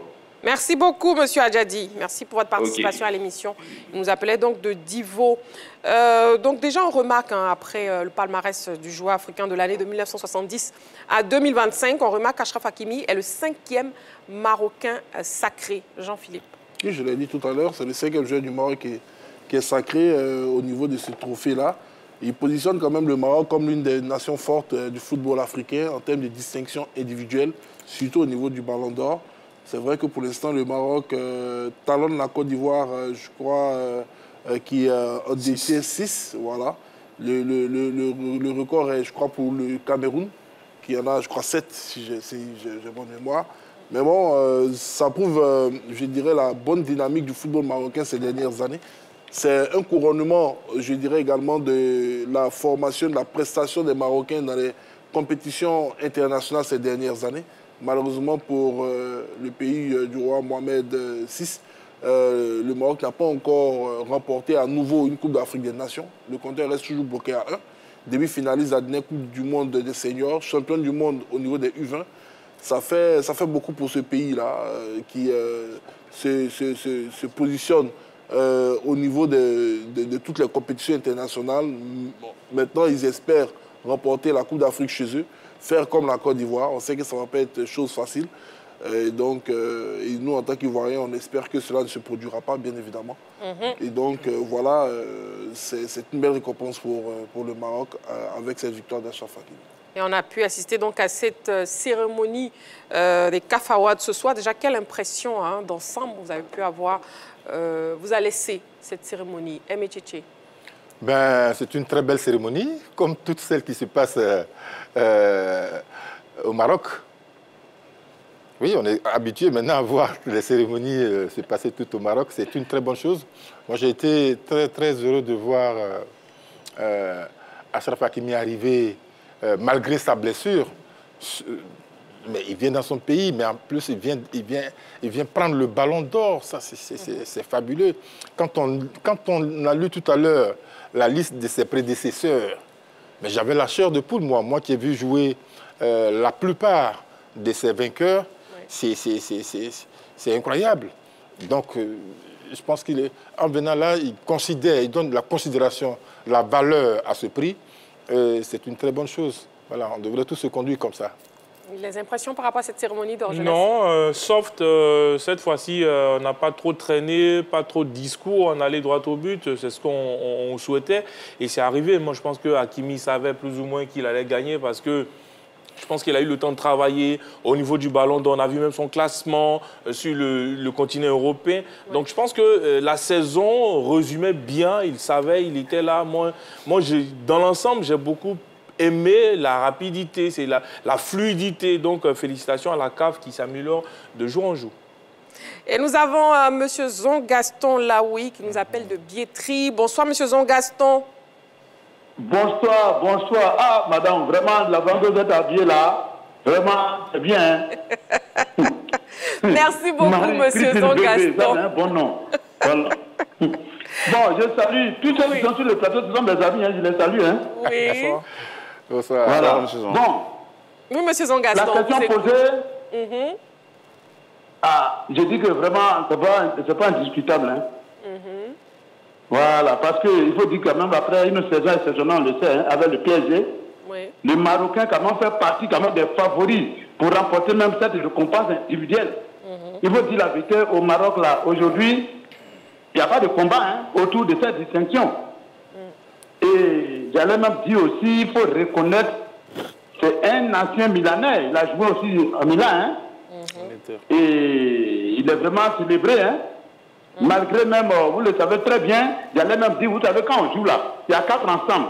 Merci beaucoup, monsieur Adjadi. Merci pour votre participation à l'émission. Il nous appelait donc de Divo. Donc déjà, on remarque, après le palmarès du joueur africain de l'année de 1970 à 2025, on remarque qu'Achraf Hakimi est le 5e Marocain sacré. Jean-Philippe. Oui, je l'ai dit tout à l'heure, c'est le 5e joueur du Maroc qui est sacré au niveau de ce trophée-là. Il positionne quand même le Maroc comme l'une des nations fortes du football africain en termes de distinction individuelle, surtout au niveau du Ballon d'Or. C'est vrai que pour l'instant, le Maroc talonne la Côte d'Ivoire, je crois, qui détient 6. Voilà. Le record est, je crois, pour le Cameroun, qui en a, je crois, 7, si j'ai bonne mémoire. Mais bon, ça prouve, je dirais, la bonne dynamique du football marocain ces dernières années. c'est un couronnement, je dirais également, de la formation, de la prestation des Marocains dans les compétitions internationales ces dernières années. Malheureusement pour le pays du roi Mohamed VI, le Maroc n'a pas encore remporté à nouveau une Coupe d'Afrique des Nations. Le compteur reste toujours bloqué à 1. Demi-finaliste à la dernière Coupe du monde des seniors, champion du monde au niveau des U20. Ça fait beaucoup pour ce pays-là qui se positionne au niveau de toutes les compétitions internationales. Maintenant, ils espèrent remporter la Coupe d'Afrique chez eux, faire comme la Côte d'Ivoire. On sait que ça ne va pas être chose facile. Et donc, nous, en tant qu'Ivoiriens, on espère que cela ne se produira pas, bien évidemment. Et donc, voilà, c'est une belle récompense pour le Maroc avec cette victoire d'Achraf Hakimi. Et on a pu assister donc à cette cérémonie des CAF Awards ce soir. Déjà, quelle impression d'ensemble vous avez pu avoir, vous a laissé cette cérémonie? Aimé Tchétché. Ben, c'est une très belle cérémonie, comme toutes celles qui se passent au Maroc. Oui, on est habitué maintenant à voir les cérémonies se passer tout au Maroc. C'est une très bonne chose. Moi, j'ai été très, très heureux de voir Achraf Hakimi arriver malgré sa blessure. Mais il vient dans son pays, mais en plus, il vient prendre le ballon d'or. Ça, c'est fabuleux. Quand on a lu tout à l'heure la liste de ses prédécesseurs, mais j'avais la chair de poule, moi qui ai vu jouer la plupart de ses vainqueurs. C'est incroyable. Donc, je pense qu'en venant là, il donne la considération, la valeur à ce prix. C'est une très bonne chose. Voilà, on devrait tous se conduire comme ça. Les impressions par rapport à cette cérémonie d'Orgelès? Non, soft, cette fois-ci, on n'a pas trop traîné, pas trop de discours, on allait droit au but, c'est ce qu'on souhaitait. Et c'est arrivé. Moi, je pense que Hakimi savait plus ou moins qu'il allait gagner parce que je pense qu'il a eu le temps de travailler au niveau du ballon d'or. On a vu même son classement sur le continent européen. Ouais. Donc, je pense que la saison résumait bien. Il savait, il était là. Moi dans l'ensemble, j'ai beaucoup aimé la rapidité, c'est la fluidité. Donc, félicitations à la CAF qui s'améliore de jour en jour. Et nous avons M. Zon-Gaston Laoui qui nous appelle de Biétry. Bonsoir, M. Zon-Gaston. Bonsoir, bonsoir. Ah, madame, vraiment, la vendeuse est habillée là. Vraiment, c'est bien. Hein? Merci beaucoup, monsieur Zon-Gaston. C'est un bon nom. Voilà. Bon, je salue tous ceux qui sont sur le plateau, ce sont mes amis, hein, je les salue. Hein? Oui. Bonsoir. Bonsoir. Voilà. Bon. Oui, monsieur Zon-Gaston. La question posée, je dis que vraiment, c'est pas indiscutable. Hein? Voilà, parce qu'il faut dire quand même, après une saison exceptionnelle, on le sait, hein, avec le PSG, le Marocain quand même fait partie quand même des favoris pour remporter même cette récompense individuelle. Il faut dire la vérité, au Maroc, là, aujourd'hui, il n'y a pas de combat hein, autour de cette distinction. Et j'allais même dire aussi, il faut reconnaître, c'est un ancien Milanais, il a joué aussi à Milan, hein, et il est vraiment célébré, hein. Malgré même, vous le savez très bien, j'allais même dire, vous savez, quand on joue là, il y a 4 ensemble.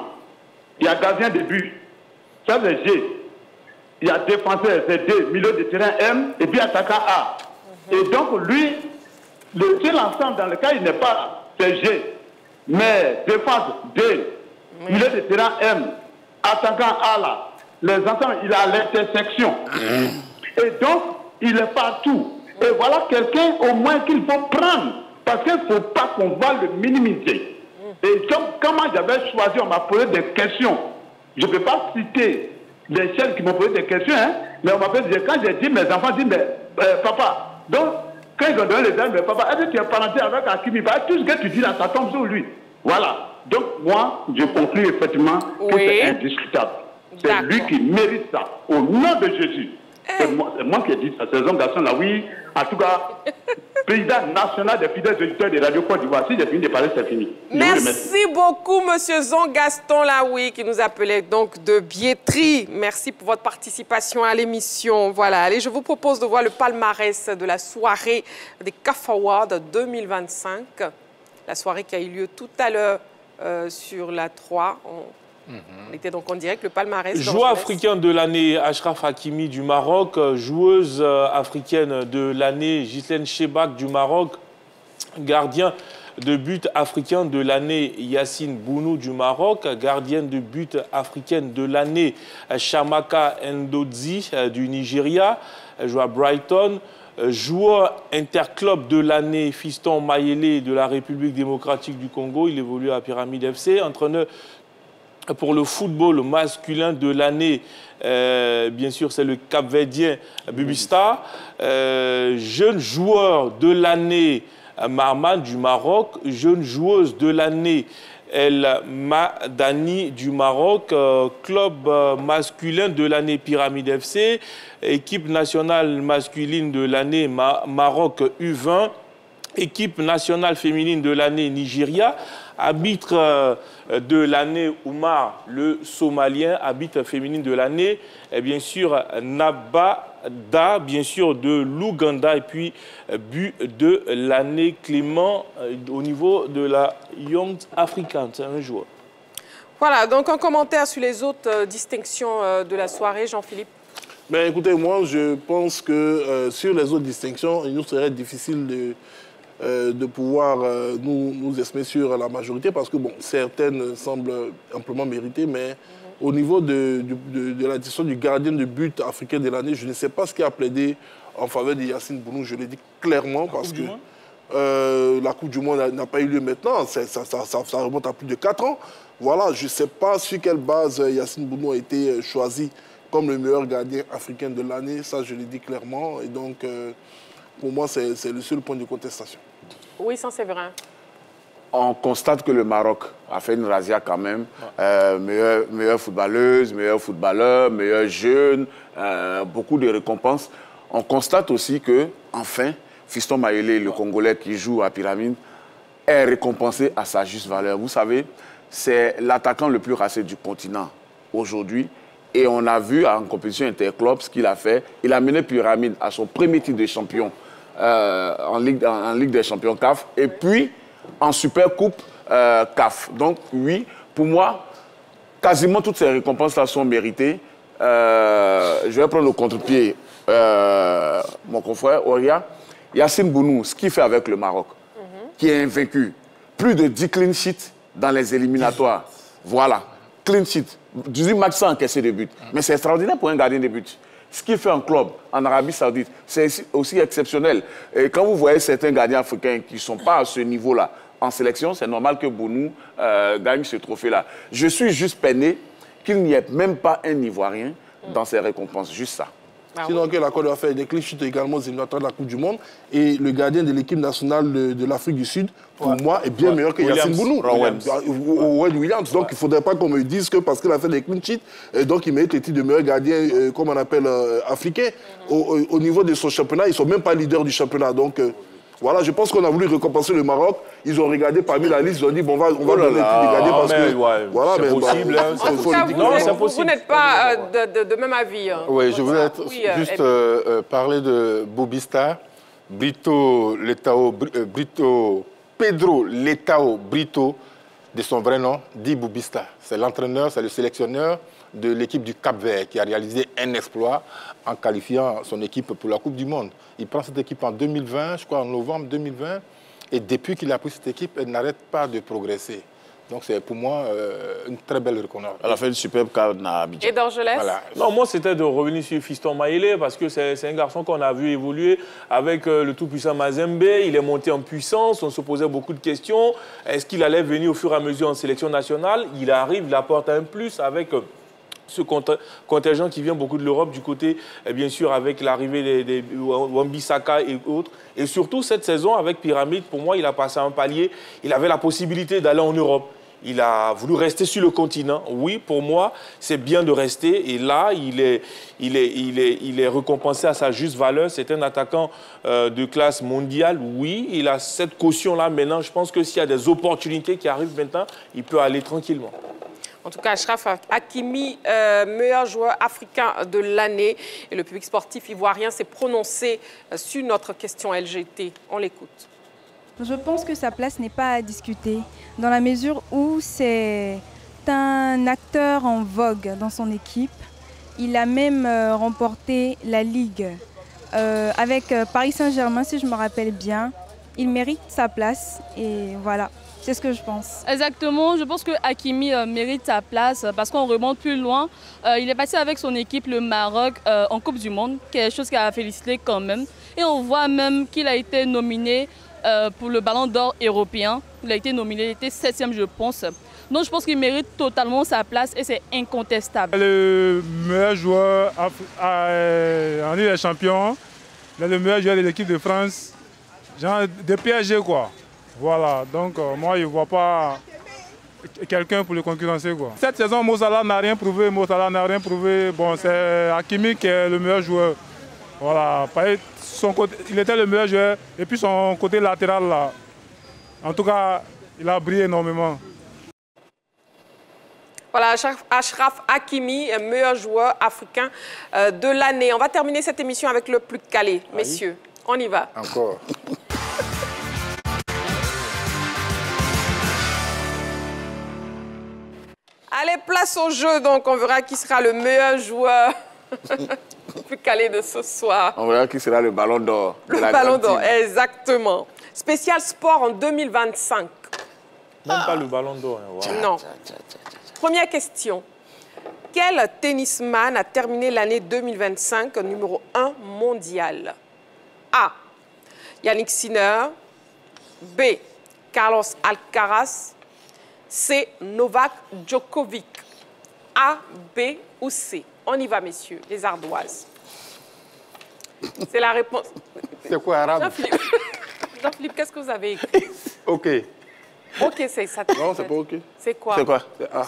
Il y a gardien de but, ça c'est G. Il y a défenseur, c'est D, milieu de terrain M, et puis attaquant A. Et donc lui, le seul ensemble dans lequel il n'est pas, c'est G. Mais défense D, milieu de terrain M, attaquant A là, les ensembles, il est à l'intersection. Et donc, il est partout. Et voilà quelqu'un au moins qu'il faut prendre. Parce qu'il ne faut pas qu'on va le minimiser. Et donc, quand moi j'avais choisi, on m'a posé des questions. Je ne peux pas citer les chaînes qui m'ont posé des questions, hein, mais on m'a posé, quand j'ai dit, mes enfants disent, mais papa, donc, quand ils ont donné les armes, mais papa, est-ce que tu es parenté avec Hakimi? Tout ce que tu dis là, ça tombe sur lui. Voilà. Donc, moi, je conclue effectivement que c'est indiscutable. C'est lui qui mérite ça. Au nom de Jésus. C'est moi qui ai dit ça, c'est Zon-Gaston là, oui. En tout cas, président national des fidèles auditeurs de Radio Côte d'Ivoire. Si j'ai fini de parler, c'est fini. Merci beaucoup, monsieur Zon-Gaston Laoui, qui nous appelait donc de Biétry. Merci pour votre participation à l'émission. Voilà, allez, je vous propose de voir le palmarès de la soirée des CAF Awards 2025. La soirée qui a eu lieu tout à l'heure sur la 3. On était donc en direct, le palmarès. Joueur africain de l'année, Achraf Hakimi du Maroc. Joueuse africaine de l'année, Ghislaine Chebak du Maroc. Gardien de but africain de l'année, Yacine Bounou du Maroc. Gardienne de but africaine de l'année, Shamaka Ndodzi du Nigeria, joue à Brighton. Joueur interclub de l'année, Fiston Mayele de la République démocratique du Congo. Il évolue à Pyramide FC. Entraîneur pour le football masculin de l'année, bien sûr, c'est le Cap-Verdien Bubista. Jeune joueur de l'année, Marman du Maroc. Jeune joueuse de l'année, El Madani du Maroc. Club masculin de l'année, Pyramide FC. Équipe nationale masculine de l'année, Maroc U20. Équipe nationale féminine de l'année, Nigeria. Arbitre de l'année, Oumar, le Somalien. Arbitre féminine de l'année, bien sûr, Nabada, bien sûr, de l'Ouganda. Et puis, but de l'année, Clément, au niveau de la Young African. C'est un joueur. Voilà, donc un commentaire sur les autres distinctions de la soirée, Jean-Philippe. Ben, écoutez, moi, je pense que sur les autres distinctions, il nous serait difficile de pouvoir nous estimer sur la majorité parce que bon, certaines semblent amplement méritées, mais au niveau de la distinction du gardien de but africain de l'année, je ne sais pas ce qui a plaidé en faveur de Yacine Bounou, je l'ai dit clairement parce que la Coupe du Monde n'a pas eu lieu maintenant, ça remonte à plus de 4 ans. Voilà, je ne sais pas sur quelle base Yacine Bounou a été choisi comme le meilleur gardien africain de l'année, ça je l'ai dit clairement, et donc pour moi c'est le seul point de contestation. Oui, c'est vrai. On constate que le Maroc a fait une razzia quand même, meilleure footballeuse, meilleur footballeur, meilleur jeune, beaucoup de récompenses. On constate aussi que, enfin, Fiston Mayele, le Congolais qui joue à Pyramide, est récompensé à sa juste valeur. Vous savez, c'est l'attaquant le plus racé du continent aujourd'hui. Et on a vu en compétition interclub ce qu'il a fait. Il a mené Pyramide à son premier titre de champion en Ligue des champions CAF. Et puis en Super Coupe CAF. Donc oui, pour moi, quasiment toutes ces récompenses-là sont méritées. Je vais prendre le contre-pied mon confrère Oria. Yacine Bounou, ce qu'il fait avec le Maroc, qui est invaincu. Plus de 10 clean sheets dans les éliminatoires. Voilà, clean sheet. 18 matchs sans encaisser de but. Mais c'est extraordinaire pour un gardien de but. Ce qu'il fait en club, en Arabie Saoudite, c'est aussi exceptionnel. Et quand vous voyez certains gardiens africains qui ne sont pas à ce niveau-là en sélection, c'est normal que Bounou gagne ce trophée-là. Je suis juste peiné qu'il n'y ait même pas un Ivoirien dans ces récompenses. Juste ça. Sinon, que la Côte d'Ivoire fait des clean sheets également aux éliminatoires de la Coupe du Monde. Et le gardien de l'équipe nationale de l'Afrique du Sud, pour moi, est bien meilleur que Yacine Bounou. Owen Williams. Donc, il ne faudrait pas qu'on me dise que parce qu'il a fait des clean sheets, donc il mérite le titre de meilleur gardien, comme on appelle, africain. Au niveau de son championnat, ils ne sont même pas leaders du championnat. Donc, voilà, je pense qu'on a voulu récompenser le Maroc. Ils ont regardé parmi la liste, ils ont dit, bon, on va donner le titre de gardien parce que... Voilà, c'est possible. En tout cas, vous n'êtes pas de même avis. Hein. Oui, je voulais juste parler de Bubista, Pedro Letao Brito, de son vrai nom, dit Bubista. C'est l'entraîneur, c'est le sélectionneur de l'équipe du Cap-Vert qui a réalisé un exploit en qualifiant son équipe pour la Coupe du Monde. Il prend cette équipe en 2020, je crois en novembre 2020, et depuis qu'il a pris cette équipe, elle n'arrête pas de progresser. Donc c'est pour moi une très belle reconnaissance. Elle a fait une superbe carte à Abidjan. Et d'Angelès voilà. Non, moi c'était de revenir sur Fiston Mayele parce que c'est un garçon qu'on a vu évoluer avec le tout-puissant Mazembe. Il est monté en puissance, on se posait beaucoup de questions. Est-ce qu'il allait venir au fur et à mesure en sélection nationale? Il arrive, il apporte un plus avec... ce contingent qui vient beaucoup de l'Europe, du côté, bien sûr, avec l'arrivée des Wan-Bissaka et autres. Et surtout, cette saison, avec Pyramide, pour moi, il a passé un palier. Il avait la possibilité d'aller en Europe. Il a voulu rester sur le continent. Oui, pour moi, c'est bien de rester. Et là, il est récompensé à sa juste valeur. C'est un attaquant de classe mondiale. Oui, il a cette caution-là. Maintenant, je pense que s'il y a des opportunités qui arrivent maintenant, il peut aller tranquillement. En tout cas, Achraf Hakimi, meilleur joueur africain de l'année. Et le public sportif ivoirien s'est prononcé sur notre question LGT. On l'écoute. Je pense que sa place n'est pas à discuter, dans la mesure où c'est un acteur en vogue dans son équipe. Il a même remporté la Ligue avec Paris Saint-Germain, si je me rappelle bien. il mérite sa place et voilà, c'est ce que je pense. Exactement, je pense que Hakimi mérite sa place parce qu'on remonte plus loin. Il est passé avec son équipe, le Maroc, en Coupe du Monde, quelque chose qui a félicité quand même. Et on voit même qu'il a été nominé pour le Ballon d'Or européen. Il a été nominé, il était 7e je pense. Donc je pense qu'il mérite totalement sa place et c'est incontestable. Le meilleur joueur en Ligue des Champions, le meilleur joueur de l'équipe de France, genre de PSG quoi. Voilà, donc moi je ne vois pas quelqu'un pour le concurrencer quoi. Cette saison, Mo Salah n'a rien prouvé, Bon, c'est Hakimi qui est le meilleur joueur. Voilà, il était le meilleur joueur et puis son côté latéral là. En tout cas, il a brillé énormément. Voilà, Achraf Hakimi, meilleur joueur africain de l'année. On va terminer cette émission avec le plus calé, messieurs. On y va. Encore. Allez, place au jeu, donc on verra qui sera le meilleur joueur plus calé de ce soir. On verra qui sera le ballon d'or. Le ballon d'or, exactement. Spécial sport en 2025. Même pas le ballon d'or. Hein, wow. Non. Première question. Quel tennisman a terminé l'année 2025 numéro 1 mondial? A. Yannick Sinner. B. Carlos Alcaraz. C. Novak Djokovic. A, B ou C? On y va, messieurs, les ardoises. C'est la réponse. C'est quoi, arabe? Jean-Philippe, qu'est-ce que vous avez écrit? OK. OK, c'est ça. Non, c'est pas OK. C'est quoi? C'est quoi? C'est A.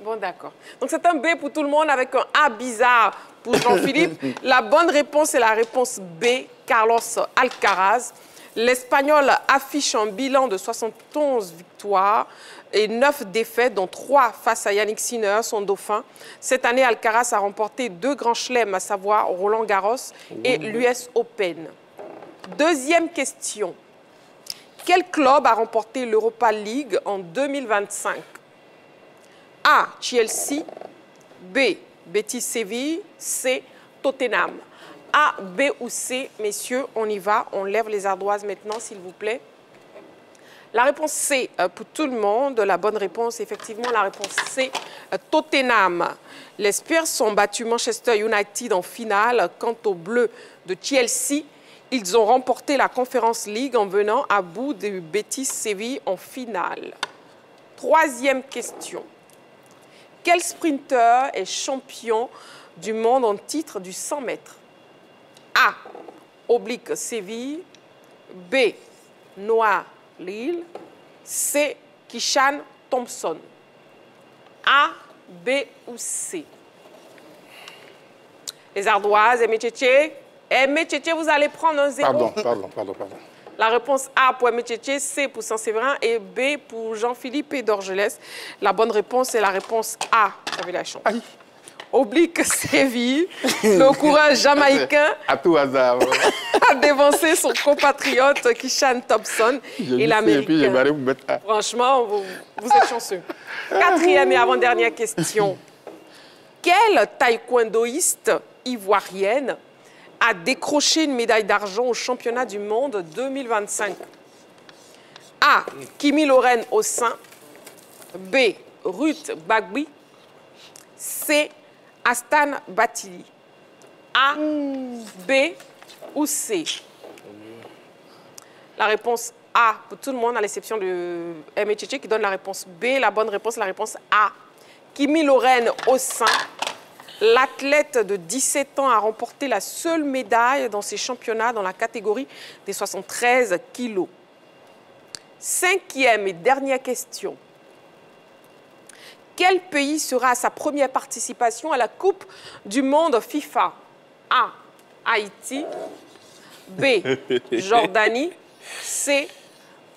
Bon, d'accord. Donc, c'est un B pour tout le monde avec un A bizarre pour Jean-Philippe. La bonne réponse est la réponse B, Carlos Alcaraz. L'Espagnol affiche un bilan de 71 victoires et 9 défaites, dont 3 face à Yannick Sinner, son dauphin. Cette année, Alcaraz a remporté 2 grands chelems, à savoir Roland-Garros et l'US Open. Deuxième question. Quel club a remporté l'Europa League en 2025? A. Chelsea. B. Betis Séville. C. Tottenham. A, B ou C, messieurs, on y va. On lève les ardoises maintenant, s'il vous plaît. La réponse C pour tout le monde. La bonne réponse, effectivement, la réponse C, Tottenham. Les Spurs ont battu Manchester United en finale. Quant aux Bleus de Chelsea, ils ont remporté la Conference League en venant à bout de Betis Séville en finale. Troisième question. Quel sprinter est champion du monde en titre du 100 mètres? A. Oblique Séville. B. Noah Lille. C. Kishan Thompson. A, B ou C? Les ardoises, Aimé Tchétché. Aimé Tchétché, vous allez prendre un 0. Pardon. La réponse A pour Aimé Tchétché, C pour Saint-Séverin et B pour Jean-Philippe et Dorgelès. La bonne réponse est la réponse A. Vous avez la chance. Aïe. Oblique Séville, le courage jamaïcain à tout hasard a dévancé son compatriote Kishan Thompson et l'Américain. Franchement, vous êtes chanceux. Quatrième et avant-dernière question. Quelle taekwondoïste ivoirienne a décroché une médaille d'argent au championnat du monde 2025? A. Kimi Lorraine Ossin. B. Ruth Bagbi. C. Astan Batili. A, B ou C? La réponse A pour tout le monde, à l'exception de Aimé Tchétché qui donne la réponse B. La bonne réponse, la réponse A. Kimi Lorraine Ossin, l'athlète de 17 ans, a remporté la seule médaille dans ces championnats dans la catégorie des 73 kilos. Cinquième et dernière question. Quel pays sera à sa première participation à la Coupe du Monde FIFA? A. Haïti. B. Jordanie. C.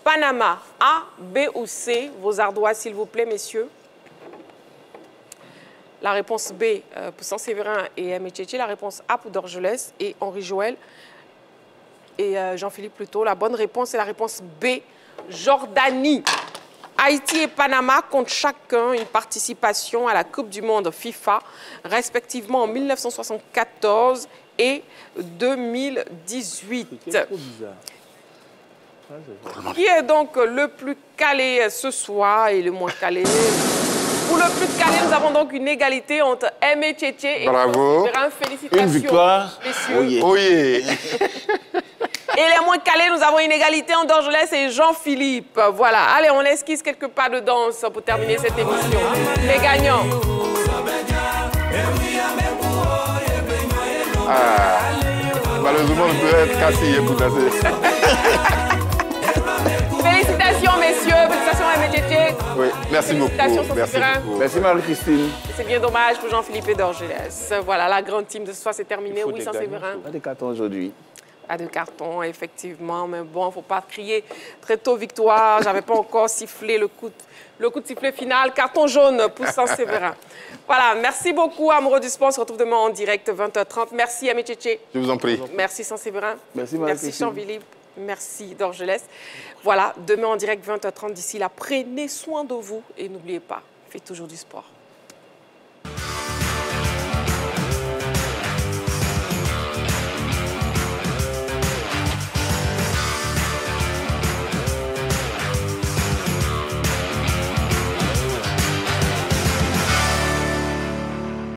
Panama. A, B ou C? Vos ardoises, s'il vous plaît, messieurs. La réponse B pour Saint-Séverin et Aimé Tchétché. La réponse A pour Dorgelès et Henri Joël. Et Jean-Philippe plutôt. La bonne réponse est la réponse B. Jordanie. Haïti et Panama comptent chacun une participation à la Coupe du Monde FIFA, respectivement en 1974 et 2018. C'est trop bizarre. Qui est donc le plus calé ce soir et le moins calé? Pour le plus calé, nous avons donc une égalité entre Aimé Tchétché et Bravo. Félicitations, une victoire. messieurs. Oh yeah. Et les moins calés, nous avons une égalité entre Dorgelès et Jean-Philippe. Voilà. Allez, on esquisse quelques pas de danse pour terminer cette émission. Les gagnants. Ah, malheureusement, je peux être cassé pour danser. Félicitations, messieurs. Félicitations à Aimé Tchétché. Oui, merci beaucoup. Félicitations, Merci Sophie beaucoup. Merci Marie-Christine. C'est bien dommage pour Jean-Philippe et Dorgelès. Voilà, la grande team de ce soir, c'est terminé. Oui, Saint-Séverin. Pas de carton aujourd'hui. Pas de carton, effectivement. Mais bon, il ne faut pas crier très tôt victoire. Je n'avais pas encore sifflé le coup de sifflet final. Carton jaune pour Saint-Séverin. Voilà, merci beaucoup, amoureux du sport. On se retrouve demain en direct, 20h30. Merci, Aimé Tchétché. Je vous en prie. Merci, Saint-Séverin. Merci, Merci, Jean-Philippe. Merci, Dorgelès. Voilà, demain en direct, 20h30. D'ici là, prenez soin de vous et n'oubliez pas, faites toujours du sport.